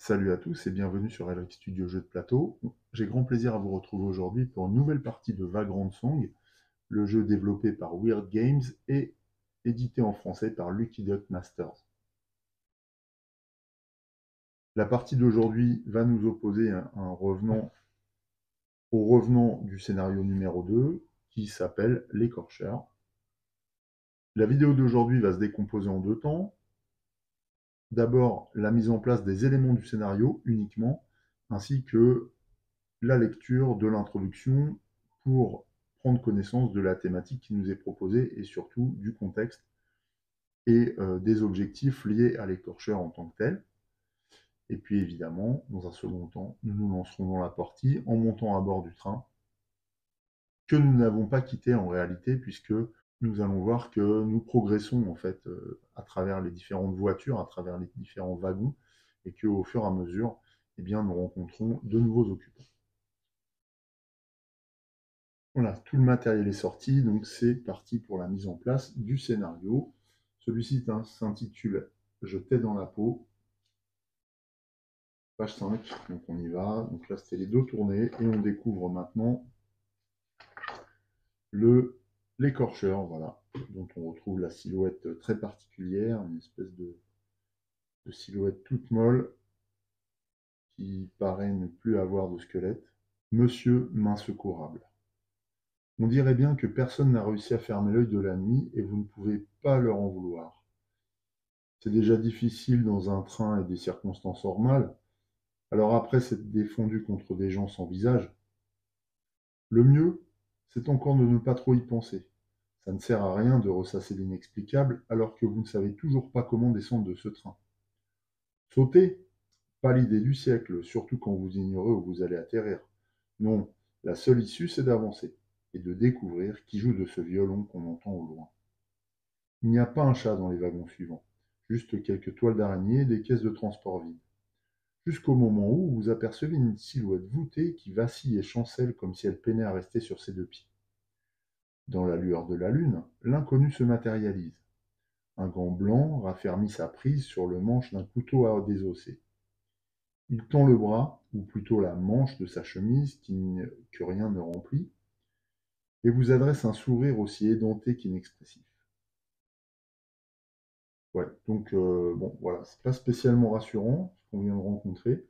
Salut à tous et bienvenue sur Elric Studio Jeux de plateau. J'ai grand plaisir à vous retrouver aujourd'hui pour une nouvelle partie de Vagrant Song, le jeu développé par Weird Games et édité en français par Lucky Duck Masters. La partie d'aujourd'hui va nous opposer au revenant du scénario numéro 2 qui s'appelle L'écorcheur. La vidéo d'aujourd'hui va se décomposer en deux temps. D'abord, la mise en place des éléments du scénario uniquement, ainsi que la lecture de l'introduction pour prendre connaissance de la thématique qui nous est proposée et surtout du contexte et des objectifs liés à l'écorcheur en tant que tel. Et puis évidemment, dans un second temps, nous nous lancerons dans la partie en montant à bord du train que nous n'avons pas quitté en réalité puisque nous allons voir que nous progressons en fait à travers les différentes voitures, à travers les différents wagons et qu'au fur et à mesure, eh bien, nous rencontrons de nouveaux occupants. Voilà, tout le matériel est sorti, donc c'est parti pour la mise en place du scénario. Celui-ci s'intitule « Je t'ai dans la peau », page 5, donc on y va. Donc là, c'était les dos tournés, et on découvre maintenant l'écorcheur, voilà, dont on retrouve la silhouette très particulière, une espèce de silhouette toute molle, qui paraît ne plus avoir de squelette. Monsieur Main Secourable. On dirait bien que personne n'a réussi à fermer l'œil de la nuit, et vous ne pouvez pas leur en vouloir. C'est déjà difficile dans un train et des circonstances normales, alors après s'être défendu contre des gens sans visage. Le mieux, c'est encore de ne pas trop y penser. Ça ne sert à rien de ressasser l'inexplicable alors que vous ne savez toujours pas comment descendre de ce train. Sauter? Pas l'idée du siècle, surtout quand vous ignorez où vous allez atterrir. Non, la seule issue, c'est d'avancer et de découvrir qui joue de ce violon qu'on entend au loin. Il n'y a pas un chat dans les wagons suivants, juste quelques toiles d'araignée et des caisses de transport vides. Jusqu'au moment où vous apercevez une silhouette voûtée qui vacille et chancelle comme si elle peinait à rester sur ses deux pieds. Dans la lueur de la lune, l'inconnu se matérialise. Un gant blanc raffermit sa prise sur le manche d'un couteau à désosser. Il tend le bras, ou plutôt la manche de sa chemise que rien ne remplit, et vous adresse un sourire aussi édenté qu'inexpressif. Ouais, donc bon, voilà, c'est pas spécialement rassurant ce qu'on vient de rencontrer.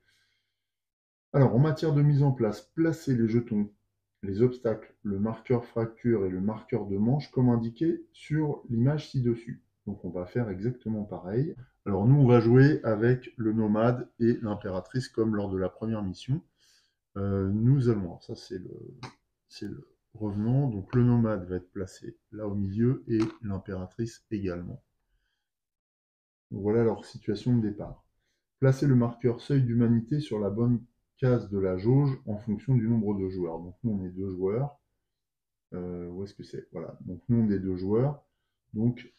Alors, en matière de mise en place, placez les jetons, les obstacles, le marqueur fracture et le marqueur de manche comme indiqué sur l'image ci-dessus. Donc, on va faire exactement pareil. Alors, nous, on va jouer avec le nomade et l'impératrice comme lors de la première mission. Nous allons, alors ça c'est le revenant, donc le nomade va être placé là au milieu et l'impératrice également. Donc, voilà leur situation de départ. Placez le marqueur seuil d'humanité sur la bonne case de la jauge en fonction du nombre de joueurs. Donc nous on est 2 joueurs. Où est-ce que c'est? Voilà. Donc nous on est 2 joueurs. Donc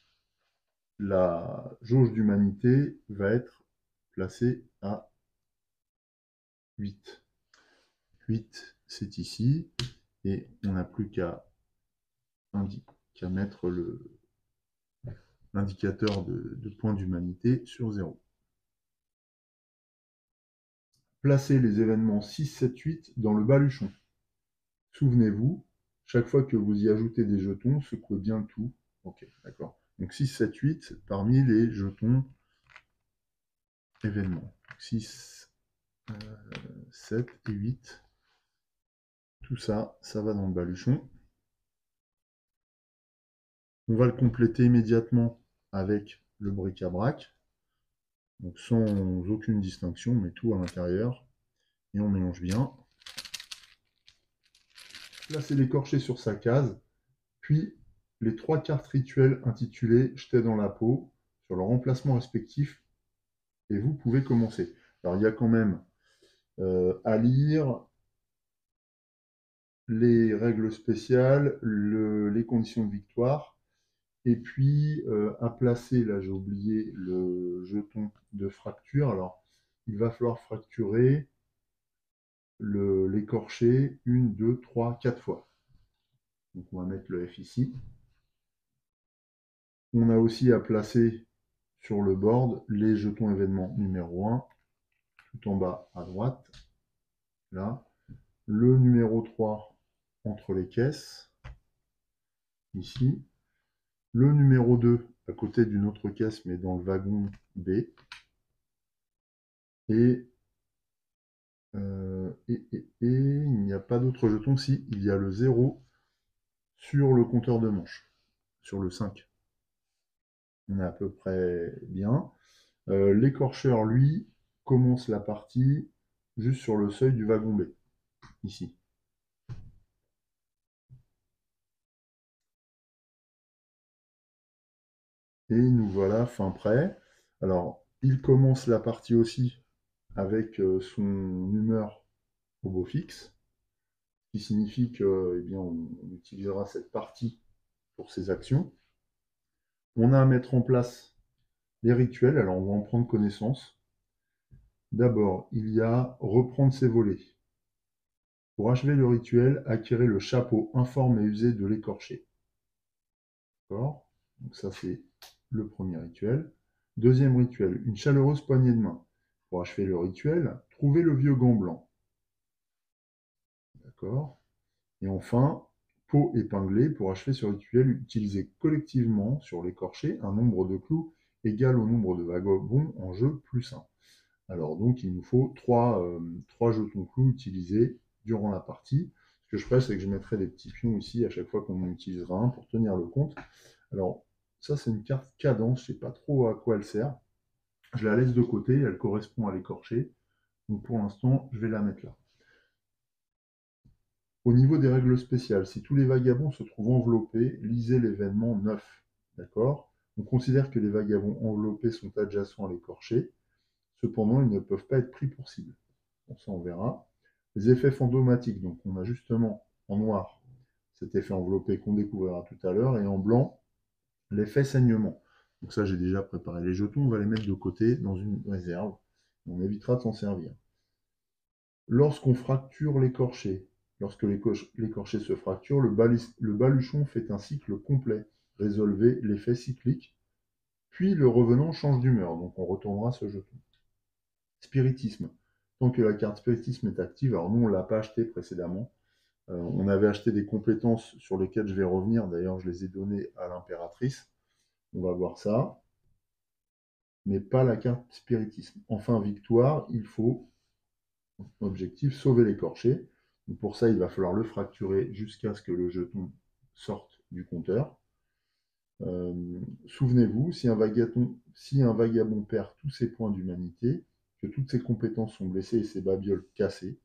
la jauge d'humanité va être placée à 8. 8 c'est ici. Et on n'a plus qu'à mettre l'indicateur de points d'humanité sur 0. Placez les événements 6, 7, 8 dans le baluchon. Souvenez-vous, chaque fois que vous y ajoutez des jetons, secouez bien le tout. Ok, d'accord. Donc 6, 7, 8 parmi les jetons événements. 6, 7 et 8. Tout ça, ça va dans le baluchon. On va le compléter immédiatement avec le bric-à-brac. Donc sans aucune distinction, mais tout à l'intérieur. Et on mélange bien. Placez l'écorché sur sa case, puis les 3 cartes rituelles intitulées « Jeter dans la peau » sur leur emplacement respectif, et vous pouvez commencer. Alors il y a quand même à lire les règles spéciales, les conditions de victoire, et puis à placer, là j'ai oublié le jeton de fracture, alors il va falloir fracturer l'écorché 1, 2, 3, 4 fois. Donc on va mettre le F ici. On a aussi à placer sur le board les jetons événements numéro 1, tout en bas à droite, là. Le numéro 3 entre les caisses, ici. Le numéro 2 à côté d'une autre caisse, mais dans le wagon B. Et il n'y a pas d'autre jeton. Si, il y a le 0 sur le compteur de manche, sur le 5. On est à peu près bien. L'écorcheur, lui, commence la partie juste sur le seuil du wagon B, ici. Et nous voilà fin prêt. Alors, il commence la partie aussi avec son humeur au beau fixe, ce qui signifie que, eh bien, on utilisera cette partie pour ses actions. On a à mettre en place les rituels, alors on va en prendre connaissance. D'abord, il y a reprendre ses volets. Pour achever le rituel, acquérir le chapeau informe et usé de l'écorché. D'accord? Donc ça, c'est le premier rituel. Deuxième rituel, une chaleureuse poignée de main. Pour achever le rituel, trouver le vieux gant blanc. D'accord? Et enfin, peau épinglée. Pour achever ce rituel, utiliser collectivement sur l'écorché un nombre de clous égal au nombre de vagabonds en jeu plus 1. Alors donc, il nous faut 3 jetons clous utilisés durant la partie. Ce que je ferai, c'est que je mettrai des petits pions ici à chaque fois qu'on en utilisera un pour tenir le compte. Alors, ça, c'est une carte cadence. Je ne sais pas trop à quoi elle sert. Je la laisse de côté. Elle correspond à l'écorché. Donc, pour l'instant, je vais la mettre là. Au niveau des règles spéciales, si tous les vagabonds se trouvent enveloppés, lisez l'événement 9. D'accord? On considère que les vagabonds enveloppés sont adjacents à l'écorché. Cependant, ils ne peuvent pas être pris pour cible. Bon, ça, on verra. Les effets fantomatiques. Donc, on a justement en noir cet effet enveloppé qu'on découvrira tout à l'heure, et en blanc, l'effet saignement. Donc ça, j'ai déjà préparé les jetons. On va les mettre de côté dans une réserve. On évitera de s'en servir. Lorsqu'on fracture l'écorché, lorsque l'écorché se fracture, le baluchon fait un cycle complet. Résolvez l'effet cyclique. Puis le revenant change d'humeur. Donc on retournera ce jeton. Spiritisme. Tant que la carte spiritisme est active, alors nous on ne l'a pas acheté précédemment. On avait acheté des compétences sur lesquelles je vais revenir. D'ailleurs, je les ai données à l'impératrice. On va voir ça. Mais pas la carte spiritisme. Enfin, victoire, il faut, objectif, sauver l'écorché. Pour ça, il va falloir le fracturer jusqu'à ce que le jeton sorte du compteur. Souvenez-vous, si un vagabond perd tous ses points d'humanité, que toutes ses compétences sont blessées et ses babioles cassées,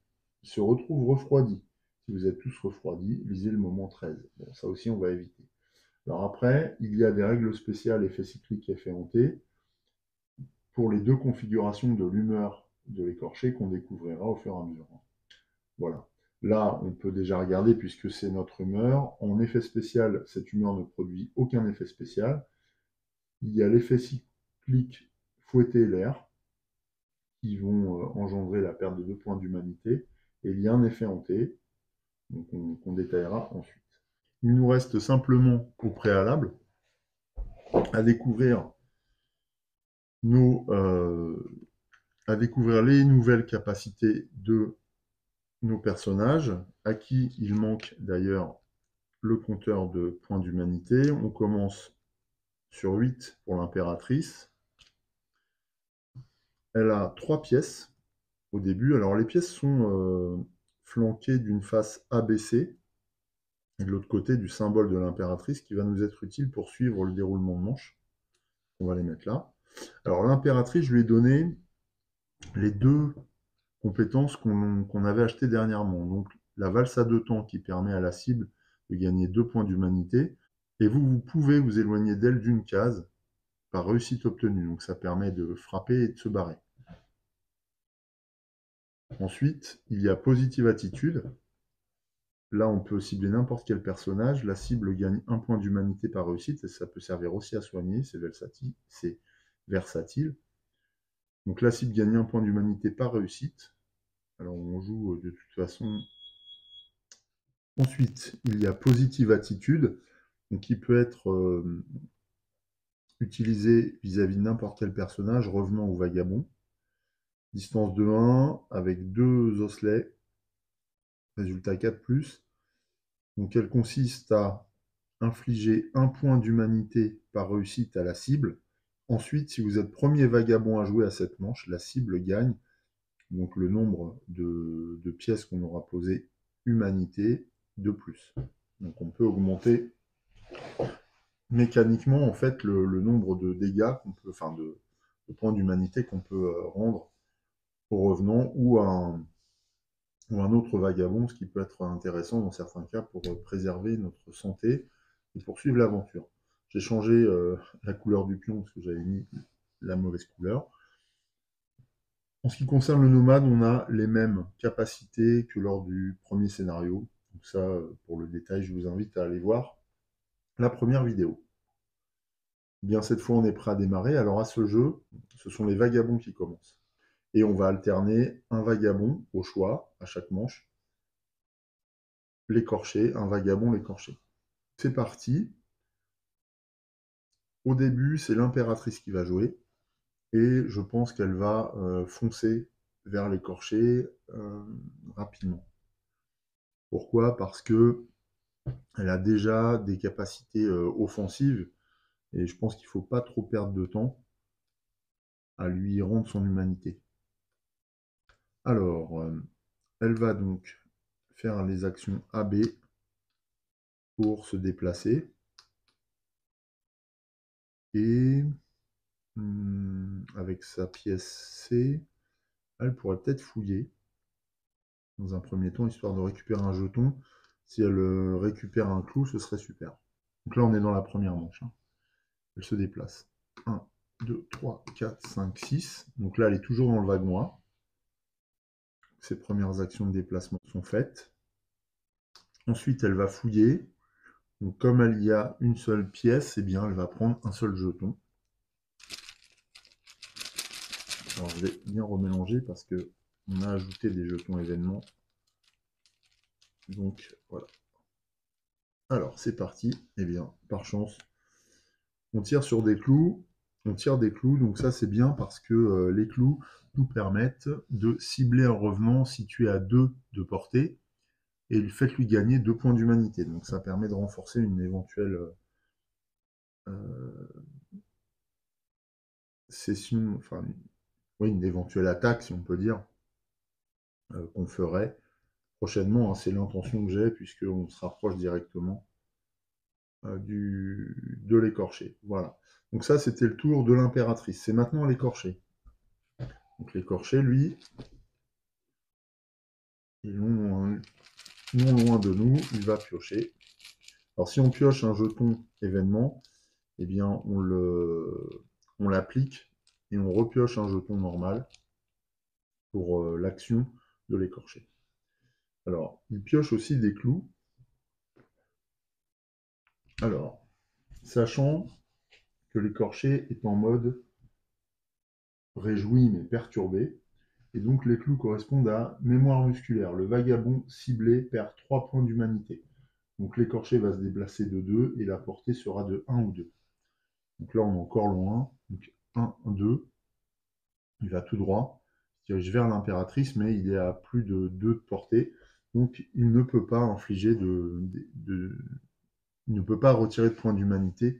il se retrouve refroidi. Si vous êtes tous refroidis, lisez le moment 13. Bon, ça aussi, on va éviter. Alors après, il y a des règles spéciales, effet cyclique, effet hanté, pour les deux configurations de l'humeur de l'écorché qu'on découvrira au fur et à mesure. Voilà. Là, on peut déjà regarder, puisque c'est notre humeur. En effet spécial, cette humeur ne produit aucun effet spécial. Il y a l'effet cyclique fouetter l'air, qui vont engendrer la perte de 2 points d'humanité. Et il y a un effet hanté, qu'on détaillera ensuite. Il nous reste simplement au préalable à découvrir à découvrir les nouvelles capacités de nos personnages, à qui il manque d'ailleurs le compteur de points d'humanité. On commence sur 8 pour l'impératrice. Elle a 3 pièces au début. Alors les pièces sont flanquées d'une face abaissée et de l'autre côté du symbole de l'impératrice qui va nous être utile pour suivre le déroulement de manche. On va les mettre là. Alors l'impératrice, je lui ai donné les 2 compétences qu'on avait achetées dernièrement. Donc la valse à 2 temps qui permet à la cible de gagner 2 points d'humanité. Et vous pouvez vous éloigner d'elle d'une case par réussite obtenue. Donc ça permet de frapper et de se barrer. Ensuite, il y a positive attitude. Là, on peut cibler n'importe quel personnage. La cible gagne 1 point d'humanité par réussite. Et ça peut servir aussi à soigner. C'est versatile. Donc la cible gagne 1 point d'humanité par réussite. Alors on joue de toute façon. Ensuite, il y a positive attitude, donc qui peut être utilisé vis-à-vis de n'importe quel personnage, revenant ou vagabond. Distance de 1 avec 2 osselets. Résultat 4+. Donc elle consiste à infliger 1 point d'humanité par réussite à la cible. Ensuite, si vous êtes premier vagabond à jouer à cette manche, la cible gagne donc le nombre de pièces qu'on aura posées humanité de plus. Donc on peut augmenter mécaniquement en fait le nombre de dégâts qu'on peut, enfin de points d'humanité qu'on peut rendre au revenant ou à un autre vagabond, ce qui peut être intéressant dans certains cas pour préserver notre santé et poursuivre l'aventure. J'ai changé la couleur du pion parce que j'avais mis la mauvaise couleur. En ce qui concerne le nomade, on a les mêmes capacités que lors du premier scénario. Donc ça, pour le détail, je vous invite à aller voir la première vidéo. Bien, cette fois, on est prêt à démarrer. Alors à ce jeu, ce sont les vagabonds qui commencent. Et on va alterner un vagabond au choix à chaque manche. L'écorché, un vagabond, l'écorché. C'est parti. Au début, c'est l'impératrice qui va jouer. Et je pense qu'elle va foncer vers l'écorché rapidement. Pourquoi? Parce que elle a déjà des capacités offensives. Et je pense qu'il ne faut pas trop perdre de temps à lui rendre son humanité. Alors, elle va donc faire les actions AB pour se déplacer. Et avec sa pièce C, elle pourrait peut-être fouiller dans un premier temps, histoire de récupérer un jeton. Si elle récupère un clou, ce serait super. Donc là, on est dans la première manche. Hein. Elle se déplace. 1, 2, 3, 4, 5, 6. Donc là, elle est toujours dans le vague noir. Ses premières actions de déplacement sont faites. Ensuite, elle va fouiller. Donc comme elle y a une seule pièce, eh bien, elle va prendre un seul jeton. Alors je vais bien remélanger parce que on a ajouté des jetons événements. Donc voilà. Alors c'est parti. Eh bien, par chance, on tire sur des clous. On tire des clous, donc ça c'est bien parce que les clous nous permettent de cibler un revenant situé à 2 de portée et faites-lui gagner 2 points d'humanité. Donc ça permet de renforcer une éventuelle session, enfin oui, une éventuelle attaque, si on peut dire, qu'on ferait prochainement. Hein, c'est l'intention que j'ai, puisqu'on se rapproche directement de l'écorché. Voilà. Donc ça, c'était le tour de l'impératrice. C'est maintenant l'écorché. Donc l'écorché, lui, il est non loin de nous, il va piocher. Alors si on pioche un jeton événement, eh bien on l'applique et on repioche un jeton normal pour l'action de l'écorché. Alors, il pioche aussi des clous. Alors, sachant que l'écorché est en mode réjoui mais perturbé, et donc les clous correspondent à mémoire musculaire. Le vagabond ciblé perd 3 points d'humanité. Donc l'écorché va se déplacer de 2 et la portée sera de 1 ou 2. Donc là on est encore loin. Donc 1, 2. Il va tout droit. Il se dirige vers l'impératrice, mais il est à plus de 2 de portée. Donc il ne peut pas infliger il ne peut pas retirer de points d'humanité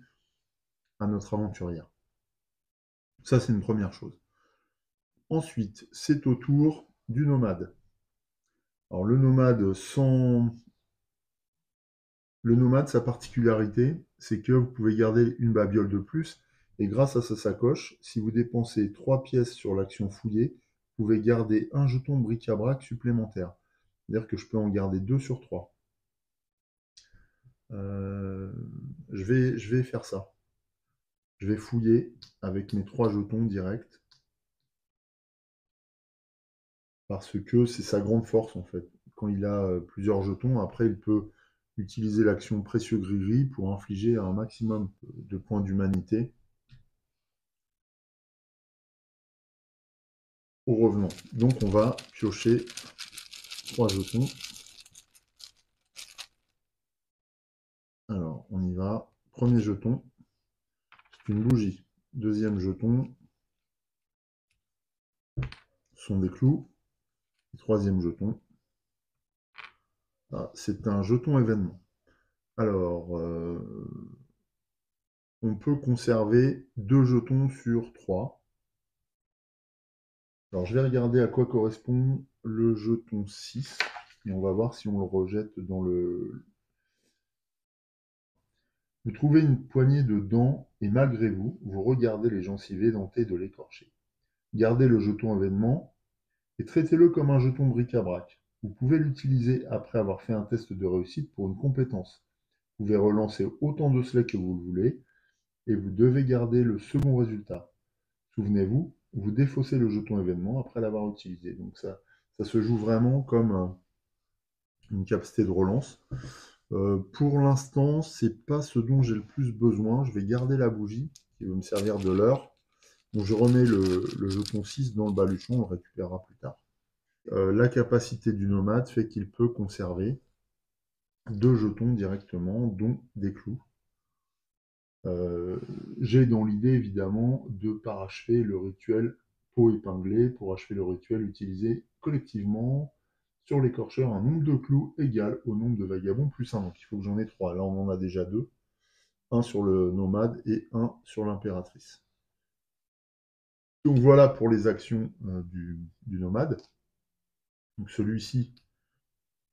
à notre aventurière. Ça, c'est une première chose. Ensuite, c'est au tour du nomade. Alors, le nomade, sa particularité, c'est que vous pouvez garder une babiole de plus, et grâce à sa sacoche, si vous dépensez 3 pièces sur l'action fouillée, vous pouvez garder un jeton bric-à-brac supplémentaire. C'est-à-dire que je peux en garder 2 sur 3. Je vais faire ça. Je vais fouiller avec mes 3 jetons directs. Parce que c'est sa grande force en fait. Quand il a plusieurs jetons, après il peut utiliser l'action précieux gris-gris pour infliger un maximum de points d'humanité au revenant. Donc on va piocher 3 jetons. Alors on y va. Premier jeton, c'est une bougie. Deuxième jeton, sont des clous. Et troisième jeton, c'est un jeton événement. Alors, on peut conserver 2 jetons sur 3. Alors, je vais regarder à quoi correspond le jeton 6. Et on va voir si on le rejette dans le... Vous trouvez une poignée de dents et malgré vous, vous regardez les gencives édentées de l'écorché. Gardez le jeton événement et traitez-le comme un jeton bric-à-brac. Vous pouvez l'utiliser après avoir fait un test de réussite pour une compétence. Vous pouvez relancer autant de slay que vous le voulez et vous devez garder le second résultat. Souvenez-vous, vous défaussez le jeton événement après l'avoir utilisé. Donc ça se joue vraiment comme une capacité de relance. Pour l'instant, c'est pas ce dont j'ai le plus besoin. Je vais garder la bougie qui va me servir de leurre. Donc je remets le jeton 6 dans le baluchon, on le récupérera plus tard. La capacité du nomade fait qu'il peut conserver 2 jetons directement, dont des clous. J'ai dans l'idée évidemment de parachever le rituel peau épinglée pour achever le rituel utilisé collectivement sur l'écorcheur un nombre de clous égal au nombre de vagabonds plus 1. Donc il faut que j'en ai 3. Là on en a déjà 2. Un sur le nomade et un sur l'impératrice. Donc voilà pour les actions du nomade. Donc celui-ci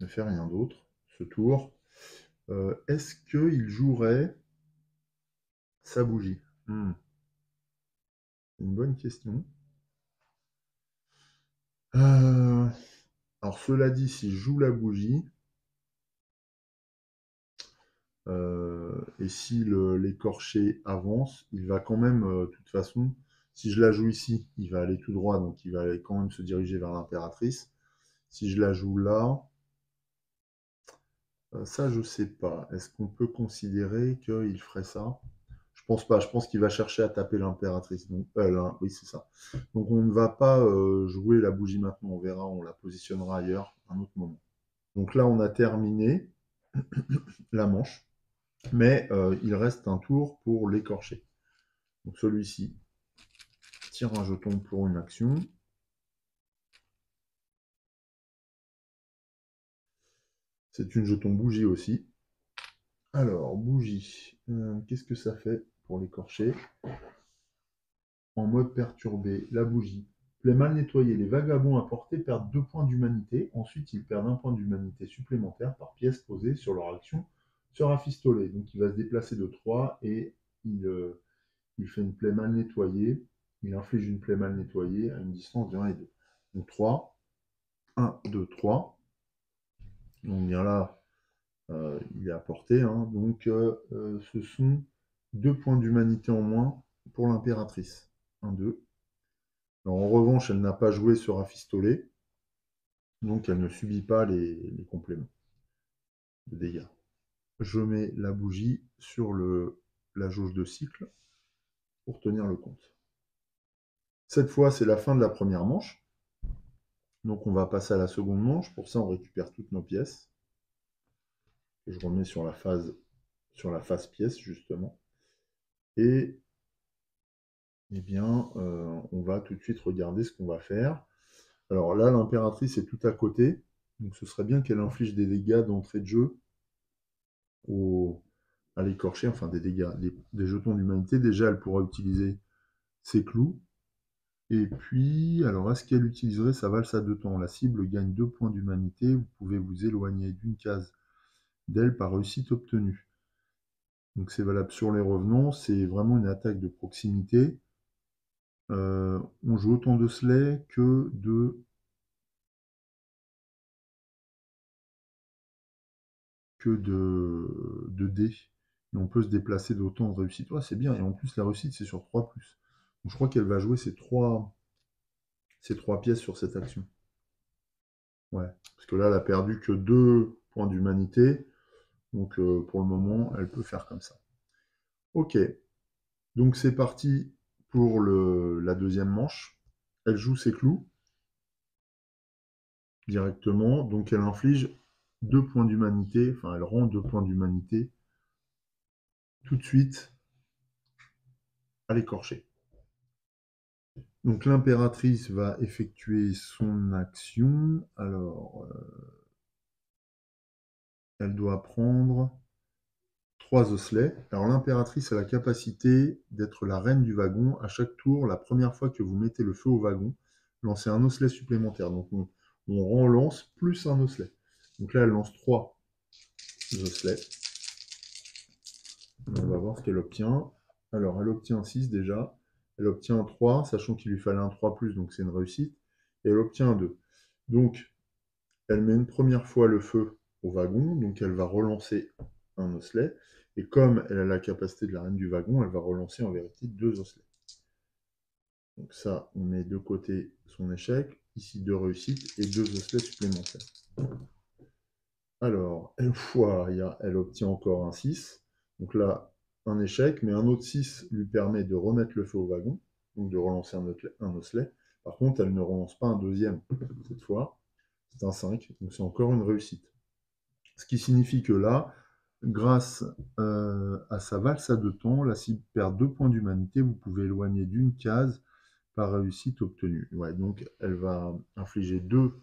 ne fait rien d'autre ce tour. Est-ce qu'il jouerait sa bougie? C'est une bonne question. Alors cela dit, si je joue la bougie, et si l'écorché avance, il va quand même, de toute façon, si je la joue ici, il va aller tout droit, donc il va aller quand même se diriger vers l'impératrice. Si je la joue là, ça je sais pas. Est-ce qu'on peut considérer qu'il ferait ça? Je pense pas, je pense qu'il va chercher à taper l'impératrice. Donc, oui, c'est ça. Donc on ne va pas jouer la bougie maintenant, on verra, on la positionnera ailleurs à un autre moment. Donc là, on a terminé la manche, mais il reste un tour pour l'écorcher. Donc celui-ci tire un jeton pour une action. C'est une jeton bougie aussi. Alors, bougie, qu'est-ce que ça fait pour l'écorcher? En mode perturbé, la bougie. Plaie mal nettoyée. Les vagabonds à portée perdent 2 points d'humanité. Ensuite, ils perdent 1 point d'humanité supplémentaire par pièce posée sur leur action se rafistoler. Donc, il va se déplacer de 3 et il fait une plaie mal nettoyée. Il inflige une plaie mal nettoyée à une distance de 1 et 2. Donc 3, 1, 2, 3. Donc bien là, il est à portée. Hein. Donc ce sont 2 points d'humanité en moins pour l'impératrice. 1, 2. Alors, en revanche, elle n'a pas joué ce rafistolet. Donc elle ne subit pas les compléments de dégâts. Je mets la bougie sur la jauge de cycle pour tenir le compte. Cette fois, c'est la fin de la première manche. Donc on va passer à la seconde manche. Pour ça, on récupère toutes nos pièces. Et je remets sur la face pièce, justement. Et eh bien, on va tout de suite regarder ce qu'on va faire. Alors là, l'impératrice est tout à côté. Donc ce serait bien qu'elle inflige des dégâts d'entrée de jeu à l'écorché, enfin des dégâts, des jetons d'humanité. Déjà, elle pourra utiliser ses clous. Et puis, alors, est-ce qu'elle utiliserait sa valse à 2 temps? La cible gagne 2 points d'humanité. Vous pouvez vous éloigner d'une case d'elle par réussite obtenue. Donc c'est valable sur les revenants. C'est vraiment une attaque de proximité. On joue autant de slay que de dés. Et on peut se déplacer d'autant de réussite. Ouais, c'est bien. Et en plus, la réussite, c'est sur 3+. Donc, je crois qu'elle va jouer ces trois pièces sur cette action. Ouais. Parce que là, elle a perdu que 2 points d'humanité. Donc, pour le moment, elle peut faire comme ça. Ok. Donc, c'est parti pour la deuxième manche. Elle joue ses clous directement. Donc, elle inflige 2 points d'humanité. Enfin, elle rend 2 points d'humanité tout de suite à l'écorché. Donc l'impératrice va effectuer son action. Alors, elle doit prendre 3 osselets. Alors l'impératrice a la capacité d'être la reine du wagon. À chaque tour, la première fois que vous mettez le feu au wagon, lancez un osselet supplémentaire. Donc on relance plus un osselet. Donc là, elle lance 3 osselets. On va voir ce qu'elle obtient. Alors, elle obtient 6 déjà. Elle obtient un 3, sachant qu'il lui fallait un 3+, donc c'est une réussite. Et elle obtient un 2. Donc, elle met une première fois le feu au wagon, donc elle va relancer un osselet. Et comme elle a la capacité de la reine du wagon, elle va relancer en vérité 2 osselets. Donc ça, on met de côté son échec. Ici, 2 réussites et 2 osselets supplémentaires. Alors, elle obtient encore un 6. Donc là, un échec, mais un autre 6 lui permet de remettre le feu au wagon, donc de relancer un osselet. Par contre, elle ne relance pas un deuxième cette fois. C'est un 5, donc c'est encore une réussite. Ce qui signifie que là, grâce à sa valse à 2 temps, la cible perd 2 points d'humanité. Vous pouvez éloigner d'une case par réussite obtenue. Ouais, donc elle va infliger 2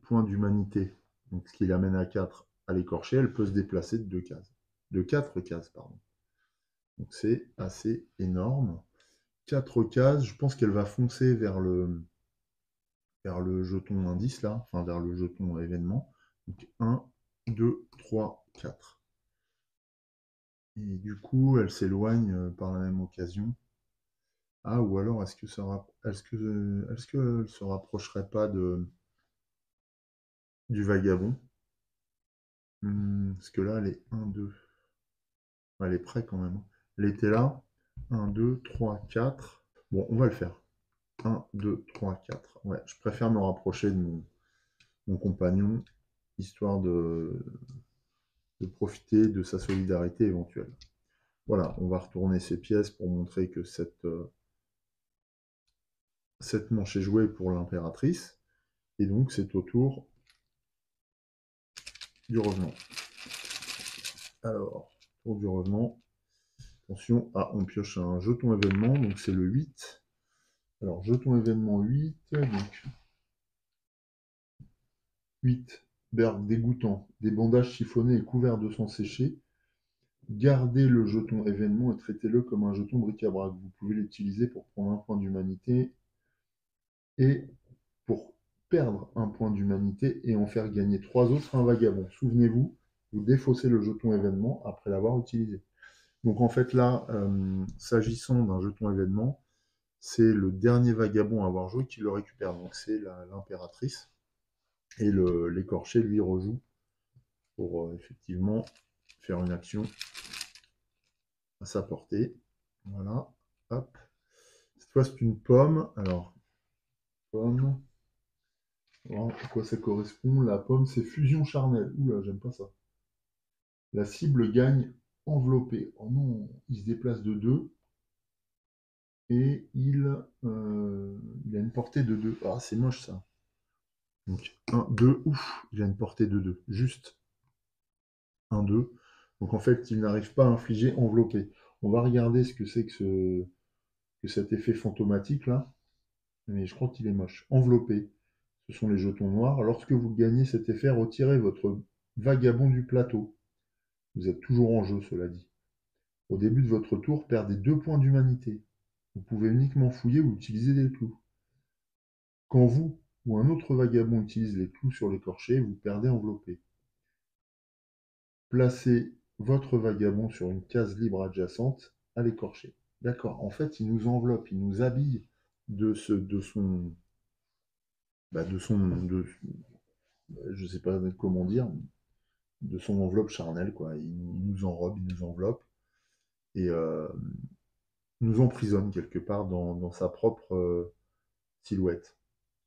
points d'humanité, donc ce qui l'amène à 4 à l'écorcher. Elle peut se déplacer de 2 cases. De 4 cases, pardon. Donc c'est assez énorme. 4 cases, je pense qu'elle va foncer vers le jeton indice, là, enfin vers le jeton événement. Donc 1, 2, 3, 4. Et du coup, elle s'éloigne par la même occasion. Ah, ou alors est-ce qu'elle se rapprocherait pas du vagabond? Parce que là, elle est 1, 2. Elle est près quand même. Elle était là. 1, 2, 3, 4. Bon, on va le faire. 1, 2, 3, 4. Ouais, je préfère me rapprocher de mon compagnon, histoire de profiter de sa solidarité éventuelle. Voilà, on va retourner ces pièces pour montrer que cette manche est jouée pour l'impératrice. Et donc, c'est au tour du revenant. Alors, tour du revenant. Attention, on pioche un jeton événement, donc c'est le 8. Alors, jeton événement 8, donc 8. Berg dégoûtant, des bandages chiffonnés et couverts de sang séché. Gardez le jeton événement et traitez-le comme un jeton bric-à-brac. Vous pouvez l'utiliser pour prendre un point d'humanité et pour perdre un point d'humanité et en faire gagner 3 autres à un vagabond. Souvenez-vous, vous défaussez le jeton événement après l'avoir utilisé. Donc en fait là, s'agissant d'un jeton événement, c'est le dernier vagabond à avoir joué qui le récupère. Donc c'est l'impératrice. Et l'écorché lui rejoue pour effectivement faire une action à sa portée. Voilà, hop. Cette fois c'est une pomme. Alors, pomme. Alors, à quoi ça correspond? La pomme c'est fusion charnelle. Oula, j'aime pas ça. La cible gagne enveloppé. Oh non, il se déplace de 2. Et il a une portée de 2. Ah, c'est moche ça. Donc 1, 2, ouf, il a une portée de 2. Juste 1, 2. Donc en fait, il n'arrive pas à infliger enveloppé. On va regarder ce que c'est que cet effet fantomatique là. Mais je crois qu'il est moche. Enveloppé, ce sont les jetons noirs. Lorsque vous gagnez cet effet, retirez votre vagabond du plateau. Vous êtes toujours en jeu, cela dit. Au début de votre tour, perdez 2 points d'humanité. Vous pouvez uniquement fouiller ou utiliser des clous. Quand vous ou un autre vagabond utilise les clous sur l'écorché, vous perdez enveloppé. Placez votre vagabond sur une case libre adjacente à l'écorché. D'accord, en fait, il nous enveloppe, il nous habille de son, je sais pas comment dire, de son enveloppe charnelle, quoi. Il nous enrobe, il nous enveloppe et nous emprisonne quelque part dans sa propre silhouette.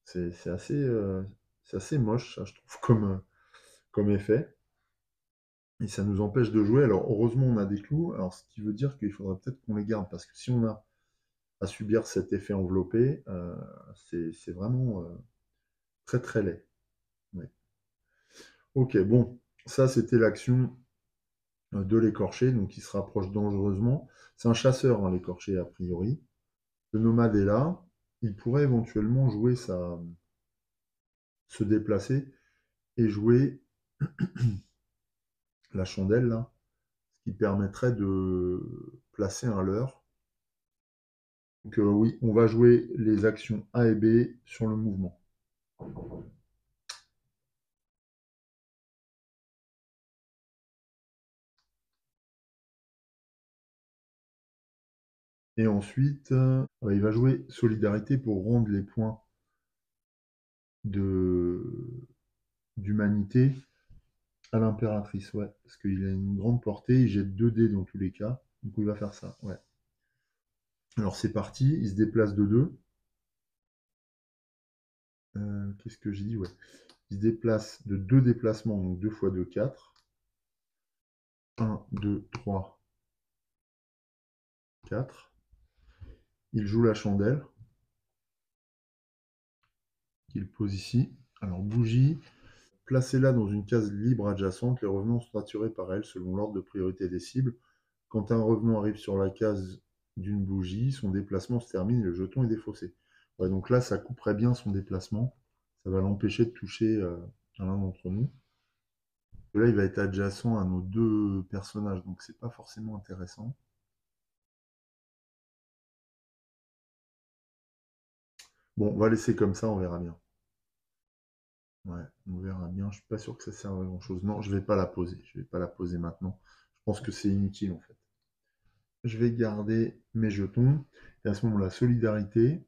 C'est assez moche, ça, je trouve, comme effet. Et ça nous empêche de jouer. Alors, heureusement, on a des clous. Alors, ce qui veut dire qu'il faudrait peut-être qu'on les garde. Parce que si on a à subir cet effet enveloppé, c'est vraiment très très laid. Ouais. Ok, bon. Ça, c'était l'action de l'écorché. Donc, il se rapproche dangereusement. C'est un chasseur, hein, l'écorché, a priori. Le nomade est là. Il pourrait éventuellement jouer se déplacer et jouer la chandelle là, ce qui permettrait de placer un leurre. Donc oui, on va jouer les actions A et B sur le mouvement. Et ensuite, il va jouer solidarité pour rendre les points d'humanité à l'impératrice, ouais. Parce qu'il a une grande portée, il jette 2 dés dans tous les cas. Donc il va faire ça, ouais. Alors c'est parti, il se déplace de 2. Qu'est-ce que j'ai dit? Ouais. Il se déplace de 2 déplacements, donc 2 fois 2, 4. 1, 2, 3, 4. Il joue la chandelle, qu'il pose ici. Alors bougie, placez-la dans une case libre adjacente, les revenants sont attirés par elle selon l'ordre de priorité des cibles. Quand un revenant arrive sur la case d'une bougie, son déplacement se termine et le jeton est défaussé. Ouais, donc là, ça couperait bien son déplacement. Ça va l'empêcher de toucher à l'un d'entre nous. Et là, il va être adjacent à nos 2 personnages, donc c'est pas forcément intéressant. Bon, on va laisser comme ça, on verra bien. Ouais, on verra bien. Je suis pas sûr que ça serve à grand chose. Non, je vais pas la poser. Je vais pas la poser maintenant. Je pense que c'est inutile en fait. Je vais garder mes jetons. Et à ce moment-là, solidarité.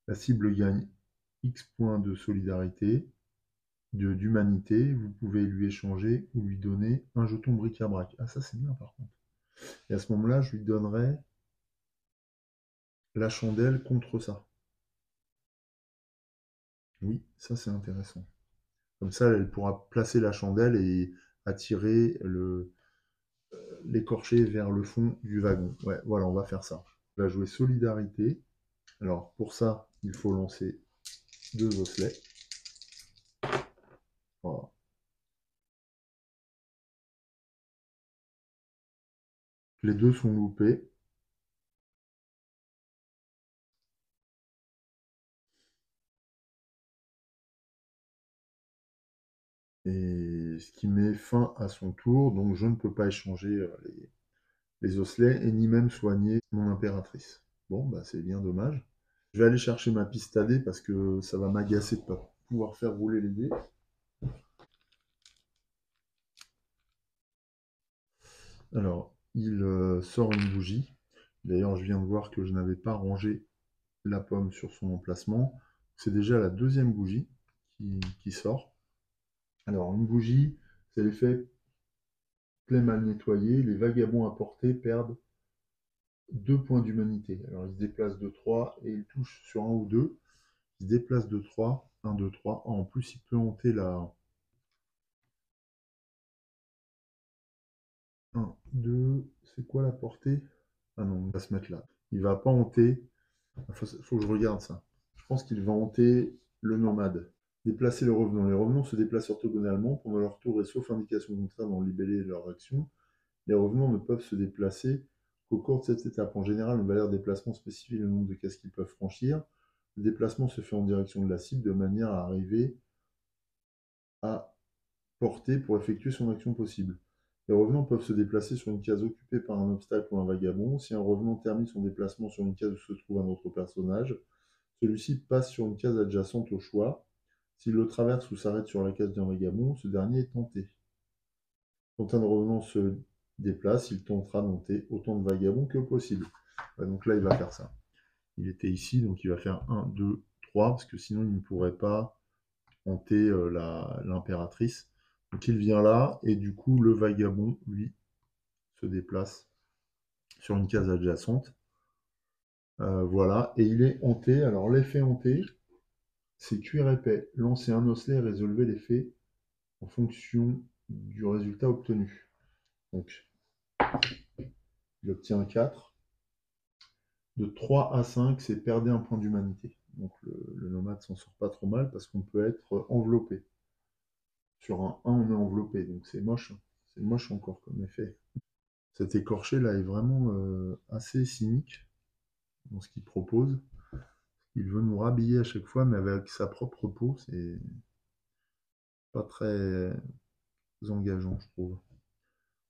La cible gagne X points de solidarité, d'humanité. Vous pouvez lui échanger ou lui donner un jeton bric-à-brac. Ah, ça c'est bien par contre. Et à ce moment-là, je lui donnerai la chandelle contre ça. Oui, ça c'est intéressant. Comme ça, elle pourra placer la chandelle et attirer l'écorché vers le fond du wagon. Ouais, voilà, on va faire ça. On va jouer solidarité. Alors, pour ça, il faut lancer 2 osselets. Voilà. Les 2 sont loupés. Et ce qui met fin à son tour, donc je ne peux pas échanger les osselets et ni même soigner mon impératrice. Bon, bah c'est bien dommage. Je vais aller chercher ma piste à dés parce que ça va m'agacer de ne pas pouvoir faire rouler les dés. Alors, il sort une bougie. D'ailleurs, je viens de voir que je n'avais pas rangé la pomme sur son emplacement. C'est déjà la 2e bougie qui sort. Alors, une bougie, c'est l'effet plaie mal nettoyée. Les vagabonds à portée perdent 2 points d'humanité. Alors, il se déplace de 3 et il touche sur un ou deux. Il se déplace de 3, 1, 2, 3. En plus, il peut hanter la 1, 2. C'est quoi la portée? Ah non, il va se mettre là. Il va pas hanter. Il faut que je regarde ça. Je pense qu'il va hanter le nomade. Déplacer les revenants. Les revenants se déplacent orthogonalement pendant leur tour et sauf indication contraire dans le libellé de leur action. Les revenants ne peuvent se déplacer qu'au cours de cette étape. En général, une valeur de déplacement spécifie le nombre de cases qu'ils peuvent franchir. Le déplacement se fait en direction de la cible de manière à arriver à portée pour effectuer son action possible. Les revenants peuvent se déplacer sur une case occupée par un obstacle ou un vagabond. Si un revenant termine son déplacement sur une case où se trouve un autre personnage, celui-ci passe sur une case adjacente au choix. S'il le traverse ou s'arrête sur la case d'un vagabond, ce dernier est tenté. Quand un revenant se déplace, il tentera d'hanter autant de vagabonds que possible. Ouais, donc là, il va faire ça. Il était ici, donc il va faire 1, 2, 3, parce que sinon il ne pourrait pas hanter l'impératrice. Donc il vient là, et du coup, le vagabond, lui, se déplace sur une case adjacente. Voilà, et il est hanté. Alors l'effet hanté, c'est cuir épais. Lancer un osselet et résolver l'effet en fonction du résultat obtenu. Donc, il obtient 4. De 3 à 5, c'est perdre un point d'humanité. Donc le nomade s'en sort pas trop mal parce qu'on peut être enveloppé. Sur un 1, on est enveloppé, donc c'est moche. C'est moche encore comme effet. Cet écorché là est vraiment assez cynique. dans ce qu'il propose. Il veut nous rhabiller à chaque fois, mais avec sa propre peau, c'est pas très engageant, je trouve.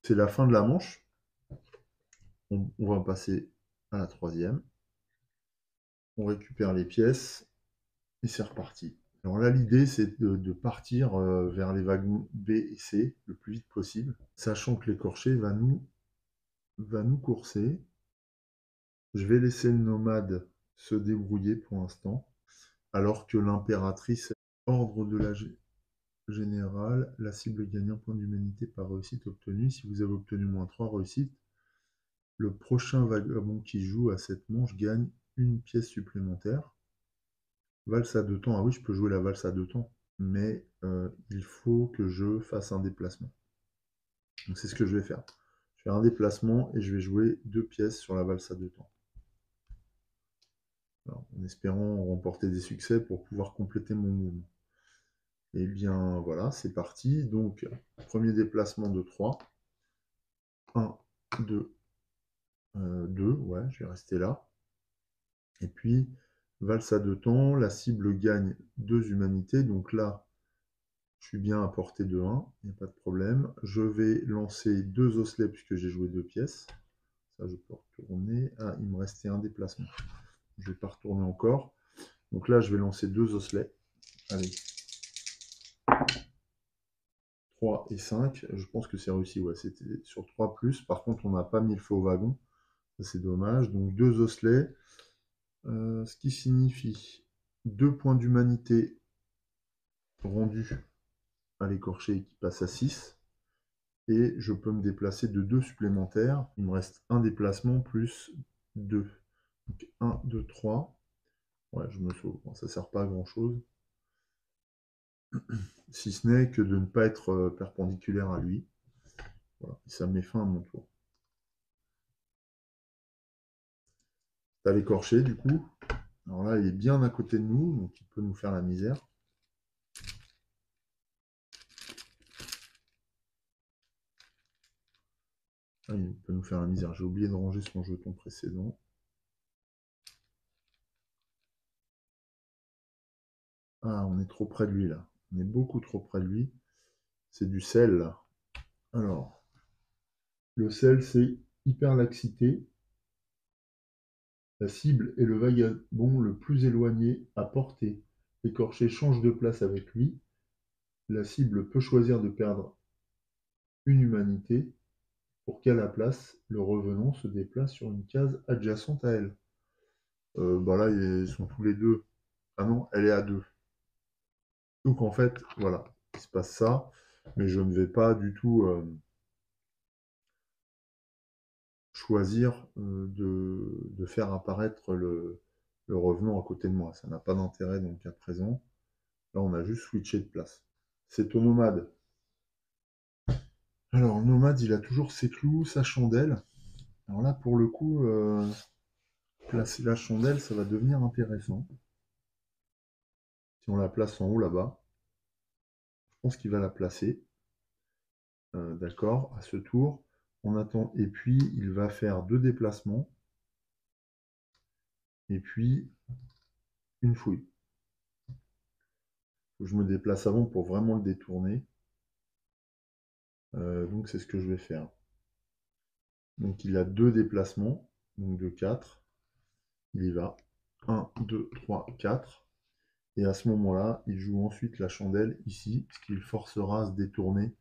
C'est la fin de la manche. On va passer à la troisième. On récupère les pièces et c'est reparti. Alors là, l'idée, c'est de partir vers les wagons B et C le plus vite possible, sachant que l'écorché va nous courser. Je vais laisser le nomade se débrouiller pour l'instant, alors que l'impératrice ordre de la générale, la cible gagne un point d'humanité par réussite obtenue. Si vous avez obtenu moins 3 réussites, le prochain vagabond qui joue à cette manche gagne une pièce supplémentaire. Valse à 2 temps. Ah oui, je peux jouer la valse à 2 temps. Mais il faut que je fasse un déplacement. Donc c'est ce que je vais faire. Je vais faire un déplacement et je vais jouer 2 pièces sur la valse à 2 temps. Alors, en espérant remporter des succès pour pouvoir compléter mon mouvement. Et bien voilà, c'est parti. Donc, premier déplacement de 3. 1, 2, 2, ouais, je vais rester là. Et puis, valse à 2 temps, la cible gagne 2 humanités. Donc là, je suis bien à portée de 1, il n'y a pas de problème. Je vais lancer 2 osselets puisque j'ai joué 2 pièces. Ça, je peux retourner. Ah, il me restait un déplacement. Je ne vais pas retourner encore. Donc là, je vais lancer 2 osselets. Allez. 3 et 5. Je pense que c'est réussi. Ouais, c'était sur 3 plus. Par contre, on n'a pas mis le feu au wagon. Ça, c'est dommage. Donc 2 osselets. Ce qui signifie 2 points d'humanité rendus à l'écorché qui passe à 6. Et je peux me déplacer de 2 supplémentaires. Il me reste un déplacement plus 2. Donc 1, 2, 3. Ouais, je me sauve. Bon, ça ne sert pas à grand chose. Si ce n'est que de ne pas être perpendiculaire à lui. Voilà. Et ça met fin à mon tour. T'as l'écorché du coup. Alors là, il est bien à côté de nous, donc il peut nous faire la misère. Ah, il peut nous faire la misère. J'ai oublié de ranger son jeton précédent. Ah, on est trop près de lui là. On est beaucoup trop près de lui. C'est du sel là. Alors, le sel, c'est hyperlaxité. La cible est le vagabond le plus éloigné à portée. L'écorché change de place avec lui. La cible peut choisir de perdre une humanité pour qu'à la place, le revenant se déplace sur une case adjacente à elle. Bah là, ils sont tous les deux. Ah non, elle est à 2. Donc en fait, voilà, il se passe ça. Mais je ne vais pas du tout choisir de faire apparaître le revenant à côté de moi. Ça n'a pas d'intérêt dans le cas présent. Là, on a juste switché de place. C'est au nomade. Alors, le nomade, il a toujours ses clous, sa chandelle. Alors là, pour le coup, placer la chandelle, ça va devenir intéressant. Si on la place en haut là-bas, je pense qu'il va la placer. D'accord, à ce tour. On attend. Et puis, il va faire 2 déplacements. Et puis, une fouille. Faut que je me déplace avant pour vraiment le détourner. Donc, c'est ce que je vais faire. Donc, il a 2 déplacements. Donc, de 4. Il y va. 1, 2, 3, 4. Et à ce moment-là, il joue ensuite la chandelle ici, ce qui le forcera à se détourner